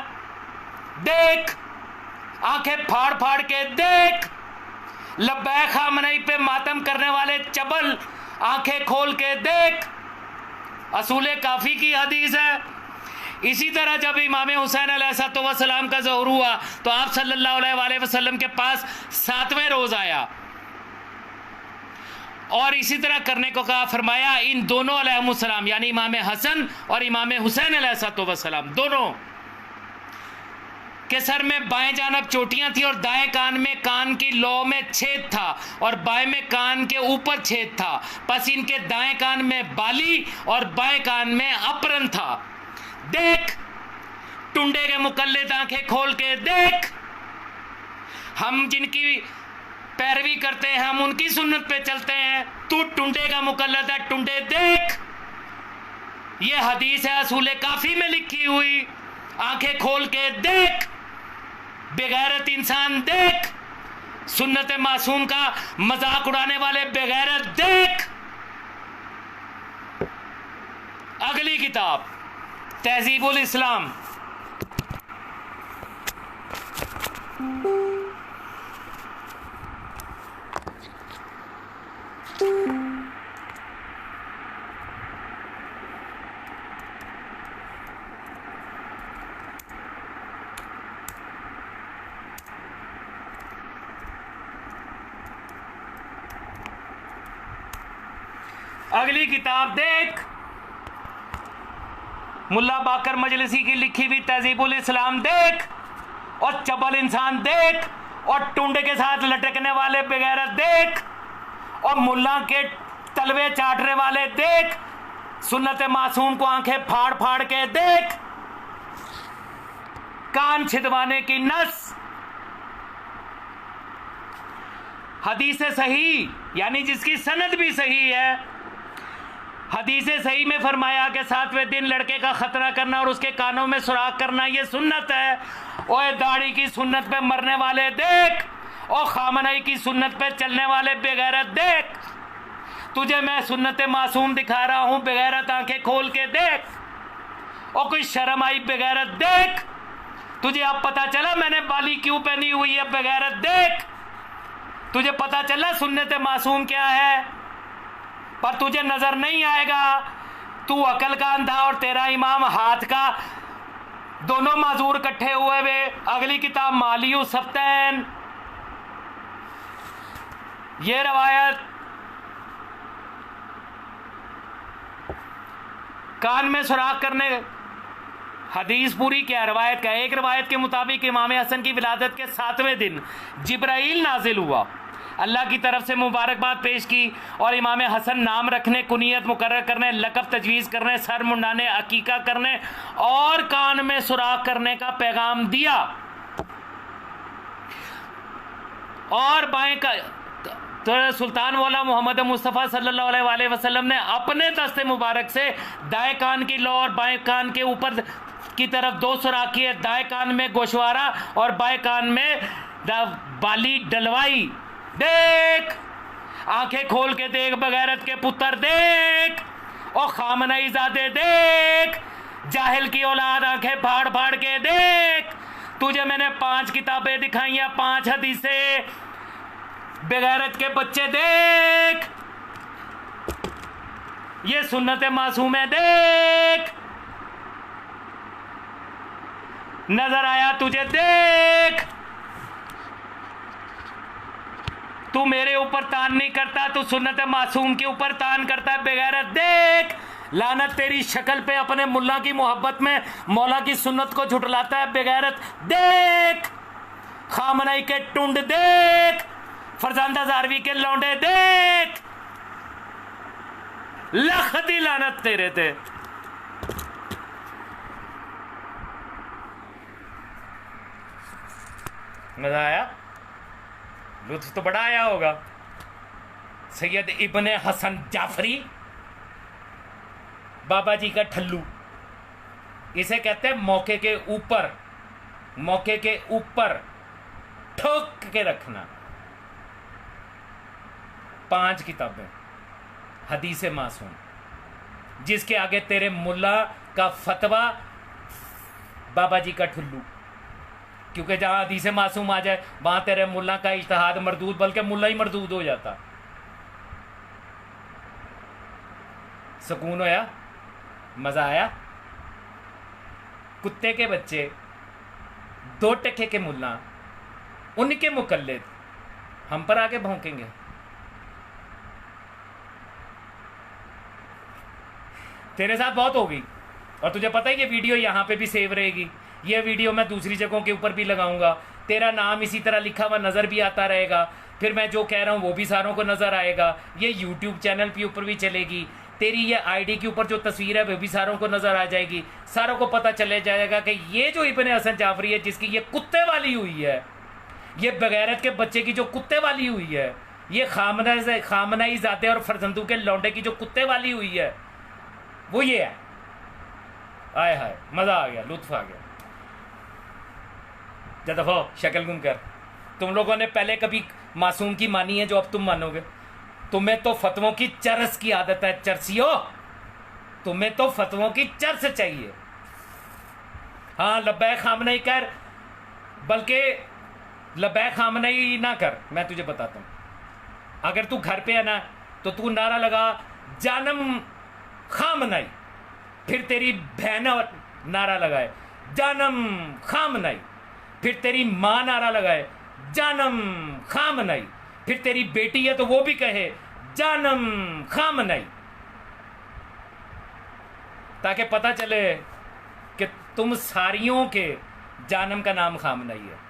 देख, आंखें फाड़ फाड़ के देख। लब्बैक खामनई पे मातम करने वाले चबल आंखें खोल के देख। असूल काफ़ी की हदीस है। इसी तरह जब इमाम हुसैन अलैहिस्सलाम का ज़ुहूर हुआ तो आप सल्लल्लाहु अलैहि वसल्लम के पास 7वें रोज़ आया और इसी तरह करने को कहा। फरमाया इन दोनों अलैहिस्सलाम यानी इमाम हसन और इमाम हुसैन अलैहिस्सलाम दोनों के सर में बाएं जानब चोटियां थी और दाएं कान में कान की लौ में छेद था और बाएं में कान के ऊपर छेद था। बस इनके दाएं कान में बाली और बाएं कान में अपरन था। देख, टुंडे के मुकल्लिद आंखें खोल के देख। हम जिनकी पैरवी करते हैं, हम उनकी सुन्नत पे चलते हैं। तू टुंडे का मुकल्लिद है, टुंडे देख। ये हदीस है असूल काफ़ी में लिखी हुई। आंखें खोल के देख, बेगैरत इंसान देख, सुन्नत मासूम का मजाक उड़ाने वाले बेगैरत देख। अगली किताब तहजीबुल इस्लाम। अगली किताब देख, मुल्ला बाकर मजलिसी की लिखी हुई तहजीबुल इस्लाम देख, और चबल इंसान देख, और टुंडे के साथ लटकने वाले बेगैरत देख, और मुल्ला के तलवे चाटने वाले देख। सुन्नत मासूम को आंखें फाड़ फाड़ के देख। कान छिदवाने की नस। हदीस सही यानी जिसकी सनद भी सही है। हदीस सही में फरमाया कि 7वें दिन लड़के का खतरा करना और उसके कानों में सुराख करना ये सुन्नत है। ओए दाढ़ी की सुन्नत पे मरने वाले देख, और खामनई की सुन्नत पे चलने वाले बेगैरत देख। तुझे मैं सुन्नत मासूम दिखा रहा हूं, बेगैरत आंखें खोल के देख। और कोई शर्म आई बेगैरत देख। तुझे अब पता चला मैंने बाली क्यों पहनी हुई है, बेगैरत देख। तुझे पता चला सुन्नत मासूम क्या है, पर तुझे नजर नहीं आएगा। तू अकल का अंधा और तेरा इमाम हाथ का, दोनों माजूर इकट्ठे हुए वे। अगली किताब मालियू सफ्तैन, ये रवायत कान में सुराख करने, हदीस पूरी क्या रवायत का। एक रवायत के मुताबिक इमाम हसन की विलादत के 7वें दिन जिब्राइल नाजिल हुआ, अल्लाह की तरफ से मुबारकबाद पेश की और इमाम हसन नाम रखने, कुनियत मुकर्रर करने, लक़ब तजवीज़ करने, सर मुंडाने, अकीका करने और कान में सुराख करने का पैगाम दिया। और बाएं का तो सुल्तान वाला मोहम्मद मुस्तफ़ा सल्लल्लाहु अलैहि वसल्लम ने अपने दस्ते मुबारक से दाएं कान की लौ और बाएं कान के ऊपर की तरफ 2 सुराख किए, दाएं कान में गोशवारा और बाएं कान में बाली डलवाई। देख, आंखें खोल के देख बगैरत के पुत्र, देख और खामनई ज़ादे देख, जाहिल की औलाद आंखें फाड़ फाड़ के देख। तुझे मैंने 5 किताबें दिखाई हैं, 5 हदीसें, बेगैरत के बच्चे देख, ये सुन्नत मासूम है, देख, नजर आया तुझे, देख। तू मेरे ऊपर तान नहीं करता, तू सुन्नत मासूम के ऊपर तान करता है, बेगैरत, देख। लानत तेरी शक्ल पे, अपने मुल्ला की मोहब्बत में मौला की सुन्नत को झुटलाता है, बेगैरत, देख। खामनई के टुंड देख, फरजांदा जारवी के लौंडे देख, लख दी लानत तेरे ते। मजा आया? लुत्फ तो बड़ा आया होगा। सैयद इब्ने हसन जाफरी, बाबा जी का ठल्लू, इसे कहते हैं मौके के ऊपर, मौके के ऊपर ठोक के रखना। 5 किताबें, हदीस मासूम, जिसके आगे तेरे मुल्ला का फतवा, बाबा जी का ठुल्लू, क्योंकि जहां हदीस मासूम आ जाए वहां तेरे मुल्ला का इज्तिहाद मरदूद, बल्कि मुल्ला ही मरदूद हो जाता। सुकून होया? मजा आया? कुत्ते के बच्चे, 2 टके के मुल्ला, उनके मुकल्लिद हम पर आके भौंकेंगे। तेरे साथ बहुत होगी, और तुझे पता है ये वीडियो यहाँ पे भी सेव रहेगी, ये वीडियो मैं दूसरी जगहों के ऊपर भी लगाऊंगा, तेरा नाम इसी तरह लिखा हुआ नज़र भी आता रहेगा, फिर मैं जो कह रहा हूँ वो भी सारों को नज़र आएगा, ये यूट्यूब चैनल के ऊपर भी चलेगी, तेरी ये आईडी के ऊपर जो तस्वीर है वो भी सारों को नज़र आ जाएगी, सारों को पता चले जाएगा कि ये जो इब्ने हसन जाफरी है जिसकी ये कुत्ते वाली हुई है, ये बगैरत के बच्चे की जो कुत्ते वाली हुई है, ये खामनई ज़ाते और फरजंदू के लौंडे की जो कुत्ते वाली हुई है, वो ये है। आय हाय, मज़ा आ गया, लुत्फ आ गया। जदफो शक्ल गुम कर। तुम लोगों ने पहले कभी मासूम की मानी है जो अब तुम मानोगे? तुम्हें तो फतवों की चरस की आदत है, चरसियो, तुम्हें तो फतवों की चरस चाहिए। हाँ, लब्बैक खामनई कर, बल्कि लब्बैक खामनई ना कर, मैं तुझे बताता हूँ। अगर तू घर पे है ना तो तू नारा लगा जानम खामनई, फिर तेरी बहन नारा लगाए जानम खामनई, फिर तेरी माँ नारा लगाए जानम खामनई, फिर तेरी बेटी है तो वो भी कहे जानम खामनई, ताकि पता चले कि तुम सारियों के जानम का नाम खामनई है।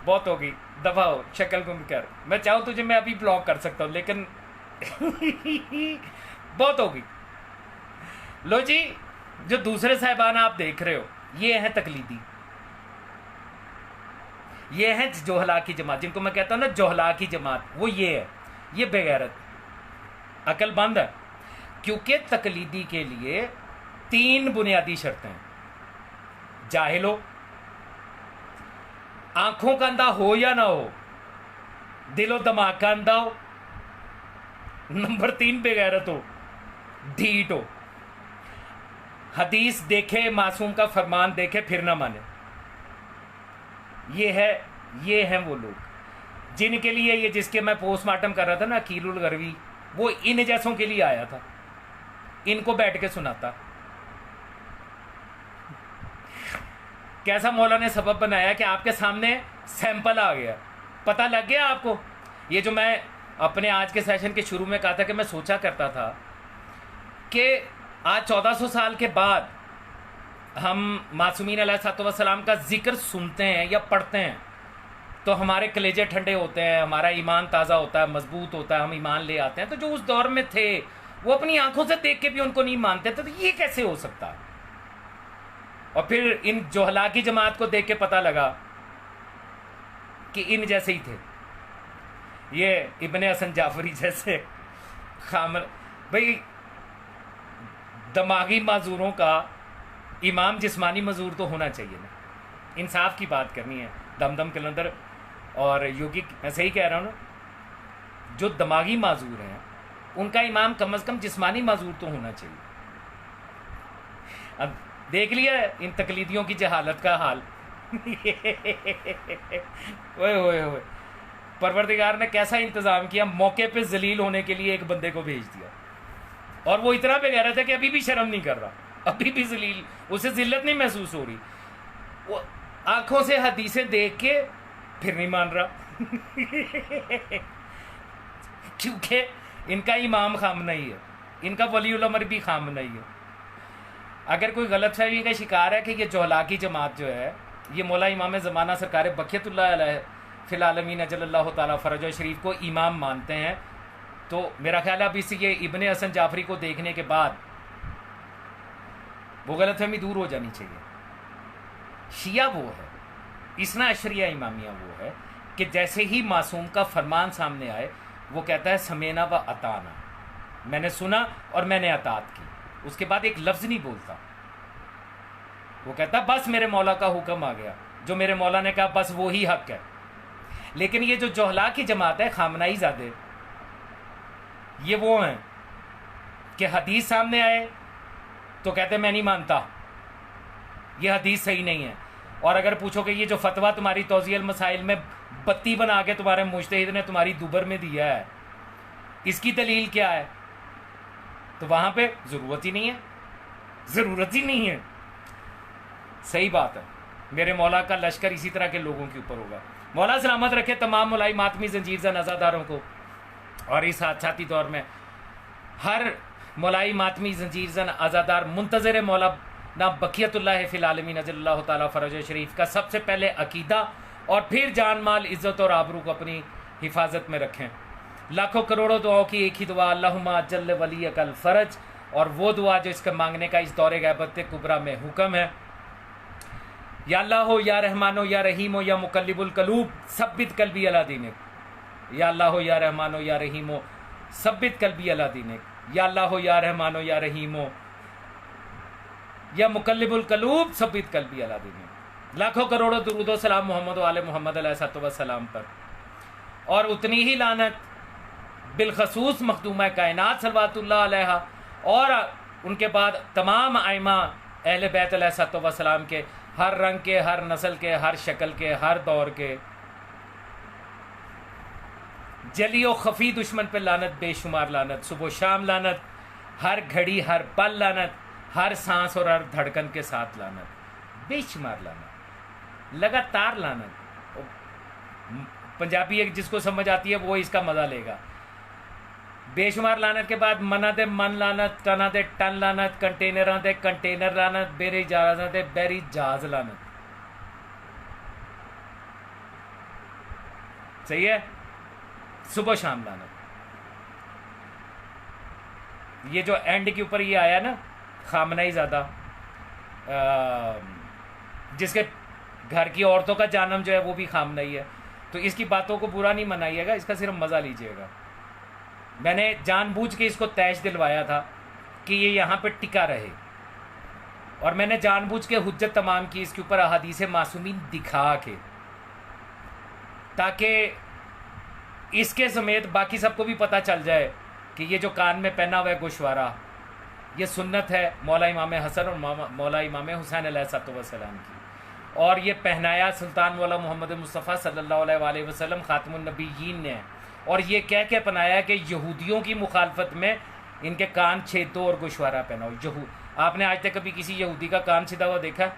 बहुत होगी, दफा हो, शक्ल गुम कर। मैं चाहूँ तुझे मैं अभी ब्लॉक कर सकता हूँ, लेकिन बहुत होगी। लो जी, जो दूसरे साहिबान आप देख रहे हो ये हैं तकलीदी, ये हैं जोहला की जमात, जिनको मैं कहता हूँ ना जोहला की जमात, वो ये है, ये बेगैरत अक्लमंद है। क्योंकि तकलीदी के लिए 3 बुनियादी शर्तें हैं। जाहिल हो, आंखों का अंधा हो या ना हो, दिलो दिमाग का अंधा हो, नंबर 3 बेगैरत हो, ढीठ हो, हदीस देखे, मासूम का फरमान देखे फिर ना माने। ये हैं वो लोग जिनके लिए ये, जिसके मैं पोस्टमार्टम कर रहा था ना, अकीलुल गरवी, वो इन जैसों के लिए आया था, इनको बैठ के सुनाता। कैसा मौला ने सबब बनाया कि आपके सामने सैंपल आ गया, पता लग गया आपको। ये जो मैं अपने आज के सेशन के शुरू में कहा था कि मैं सोचा करता था कि आज 1400 साल के बाद हम मासूमीन अलैहिस्सलाम का जिक्र सुनते हैं या पढ़ते हैं तो हमारे कलेजे ठंडे होते हैं, हमारा ईमान ताज़ा होता है, मजबूत होता है, हम ईमान ले आते हैं। तो जो उस दौर में थे वो अपनी आंखों से देख के भी उनको नहीं मानते थे, तो ये कैसे हो सकता है? और फिर इन जोहला की जमात को देख के पता लगा कि इन जैसे ही थे, ये इब्ने हसन जाफरी जैसे खामर। भाई दिमागी माजूरों का इमाम जिस्मानी मजूर तो होना चाहिए ना, इंसाफ की बात करनी है। दमदम कलंदर और योगी, मैं सही कह रहा हूँ ना, जो दिमागी माजूर हैं उनका इमाम कम से कम जिस्मानी माजूर तो होना चाहिए। अब देख लिया इन तकलीदियों की जहालत का हाल। ओए ओए ओए, परवरदिगार ने कैसा इंतज़ाम किया, मौके पे जलील होने के लिए एक बंदे को भेज दिया, और वो इतना बेगैरत है कि अभी भी शर्म नहीं कर रहा, अभी भी जलील, उसे जिल्लत नहीं महसूस हो रही। वो आंखों से हदीसें देख के फिर नहीं मान रहा क्योंकि इनका इमाम खामना ही है, इनका वलीउल अमर भी खामना ही है। अगर कोई गलतफहमी का शिकार है कि ये जोहला की जमात जो है ये मौला इमाम ज़माना सरकार बक़ियतुल्लाह अलैह फ़िल आलमीन अजल्लल्लाहु ताला फ़रजो शरीफ को इमाम मानते हैं, तो मेरा ख्याल है अब इस ये इब्ने हसन जाफरी को देखने के बाद वो गलतफहमी दूर हो जानी चाहिए। शिया वो है, इसना अशरिया इमामिया वो है कि जैसे ही मासूम का फरमान सामने आए वो कहता है समेना व अताना, मैंने सुना और मैंने अतात की, उसके बाद एक लफ्ज़ नहीं बोलता। वो कहता बस मेरे मौला का हुक्म आ गया, जो मेरे मौला ने कहा बस वो ही हक है। लेकिन ये जो जोहला की जमात है, खामनाई ज़ादे, ये वो हैं कि हदीस सामने आए तो कहते मैं नहीं मानता, ये हदीस सही नहीं है। और अगर पूछो कि ये जो फतवा तुम्हारी तौज़ीअल मसाइल में बत्ती बना के तुम्हारे मुज्तहिद ने तुम्हारी दुबर में दिया है, इसकी दलील क्या है, तो वहाँ पे ज़रूरत ही नहीं है, ज़रूरत ही नहीं है। सही बात है, मेरे मौला का लश्कर इसी तरह के लोगों के ऊपर होगा। मौला सलामत रखे तमाम मौलाई मातमी जंजीर ज़न अज़ादारों को, और इस हादसाती दौर में हर मौलाई मातमी जंजीर ज़न आज़ादार मुंतज़िर मौला ना बक़ियतुल्लाह फ़िल आलमीन अजल्लल्लाहु ताला फ़रज शरीफ का सबसे पहले अकीदा और फिर जान माल इज़्ज़त और आबरू को अपनी हिफाजत में रखें। लाखों करोड़ों दुआओं की एक ही दुआ, अल्लाहुम्मा अज्जल वलियकल फ़रज, और वो दुआ जो इसके मांगने का इस दौरे गैबत कुबरा में हुक्म है। या अल्लाह हो या रहमानो या रहीमो या मुकल्लिबुल कलूब सब्बित कल्बी अला दीनिक, या अल्लाह हो या रहमानो या रहीमो सब्बित कल्बी अला दीनिक, या अल्लाह हो या रहमानो या रहीमो या मुकल्लिबुल कलूब सब्बित कल्बी अला दीनिक। लाखों करोड़ों दुरूद व सलाम मोहम्मद व आले मोहम्मद अलैहिस्सलाम पर, और उतनी ही लानत बिलखसूस मखदूमा कायनात सल्लल्लाहु अलैहा और उनके बाद तमाम आइमा अहले बैत अलैहिस्सलाम के, हर रंग के, हर नस्ल के, हर शक्ल के, हर दौर के। जली और खफी दुश्मन पे लानत, बेशुमार लानत, सुबह शाम लानत, हर घड़ी हर पल लानत, हर सांस और हर धड़कन के साथ लानत, बेशुमार लानत, लगातार लानत। पंजाबी एक जिसको समझ आती है वो इसका मज़ा लेगा। बेशुमार लानत के बाद मना दे मन लानत, टना दे टन लानत, कंटेनर दे कंटेनर लानत, बेरी जहाज़ दे बेरी जहाज़ लानत। सही है, सुबह शाम लानत। ये जो एंड के ऊपर ये आया ना, खामनाई ज़्यादा, जिसके घर की औरतों का जन्म जो है वो भी खामनाई है, तो इसकी बातों को बुरा नहीं मनाइएगा, इसका सिर्फ मज़ा लीजिएगा। मैंने जानबूझ के इसको तैश दिलवाया था कि ये यहाँ पे टिका रहे, और मैंने जानबूझ के हुज्जत तमाम की इसके ऊपर अहादीस मासूमीन दिखा के, ताकि इसके समेत बाकी सबको भी पता चल जाए कि ये जो कान में पहना हुआ है गोशवारा, ये सुन्नत है मौला इमाम हसन और मौला इमाम हुसैन अलैहिस्सलाम की। और ये पहनाया सुल्तान मौला मोहम्मद मुस्तफ़ा सल्लल्लाहु अलैहि वसल्लम खातमुन नबीयीन ने, और ये कह के पहनाया कि यहूदियों की मुखालफत में इनके कान छेद दो और गोशवारा पहनाओ। आपने आज तक कभी किसी यहूदी का कान सीधा हुआ देखा?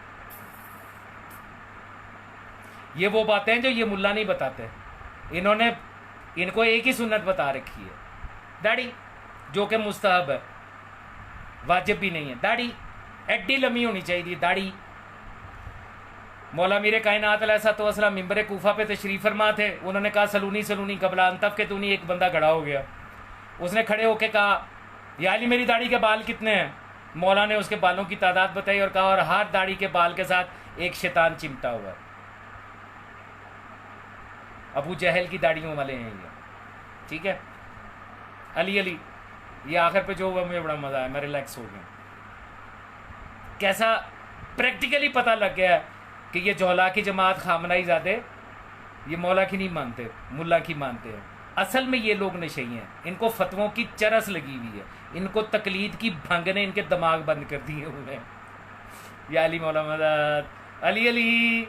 ये वो बातें हैं जो ये मुल्ला नहीं बताते। इनको एक ही सुन्नत बता रखी है, दाढ़ी, जो कि मुस्तहब है, वाजिब भी नहीं है। दाढ़ी एड्डी लम्बी होनी चाहिए दाढ़ी। मौला मीर कायनात अलैहिस्सलाम मिंबर कूफा पे तशरीफ़ फरमा थे। उन्होंने कहा सलूनी सलूनी कबला अंतफ के तूनी। एक बंदा खड़ा हो गया, उसने खड़े होके कहा या अली मेरी दाढ़ी के बाल कितने हैं? मौला ने उसके बालों की तादाद बताई और कहा और हर दाढ़ी के बाल के साथ एक शैतान चिमटा हुआ है। अबू जहल की दाढ़ियों वाले हैं ये, ठीक है। अली अली, ये आखिर पे जो हुआ मुझे बड़ा मज़ा आया, मैं रिलैक्स हो गया। कैसा प्रैक्टिकली पता लग गया कि ये जौला की जमात खामनाई ज़ादे ये मौला की नहीं मानते, मुल्ला की मानते हैं। असल में ये लोग नशई हैं, इनको फतवों की चरस लगी हुई है, इनको तकलीद की भंग ने इनके दिमाग बंद कर दिए हुए हैं। या अली मौला मदद, अली अली।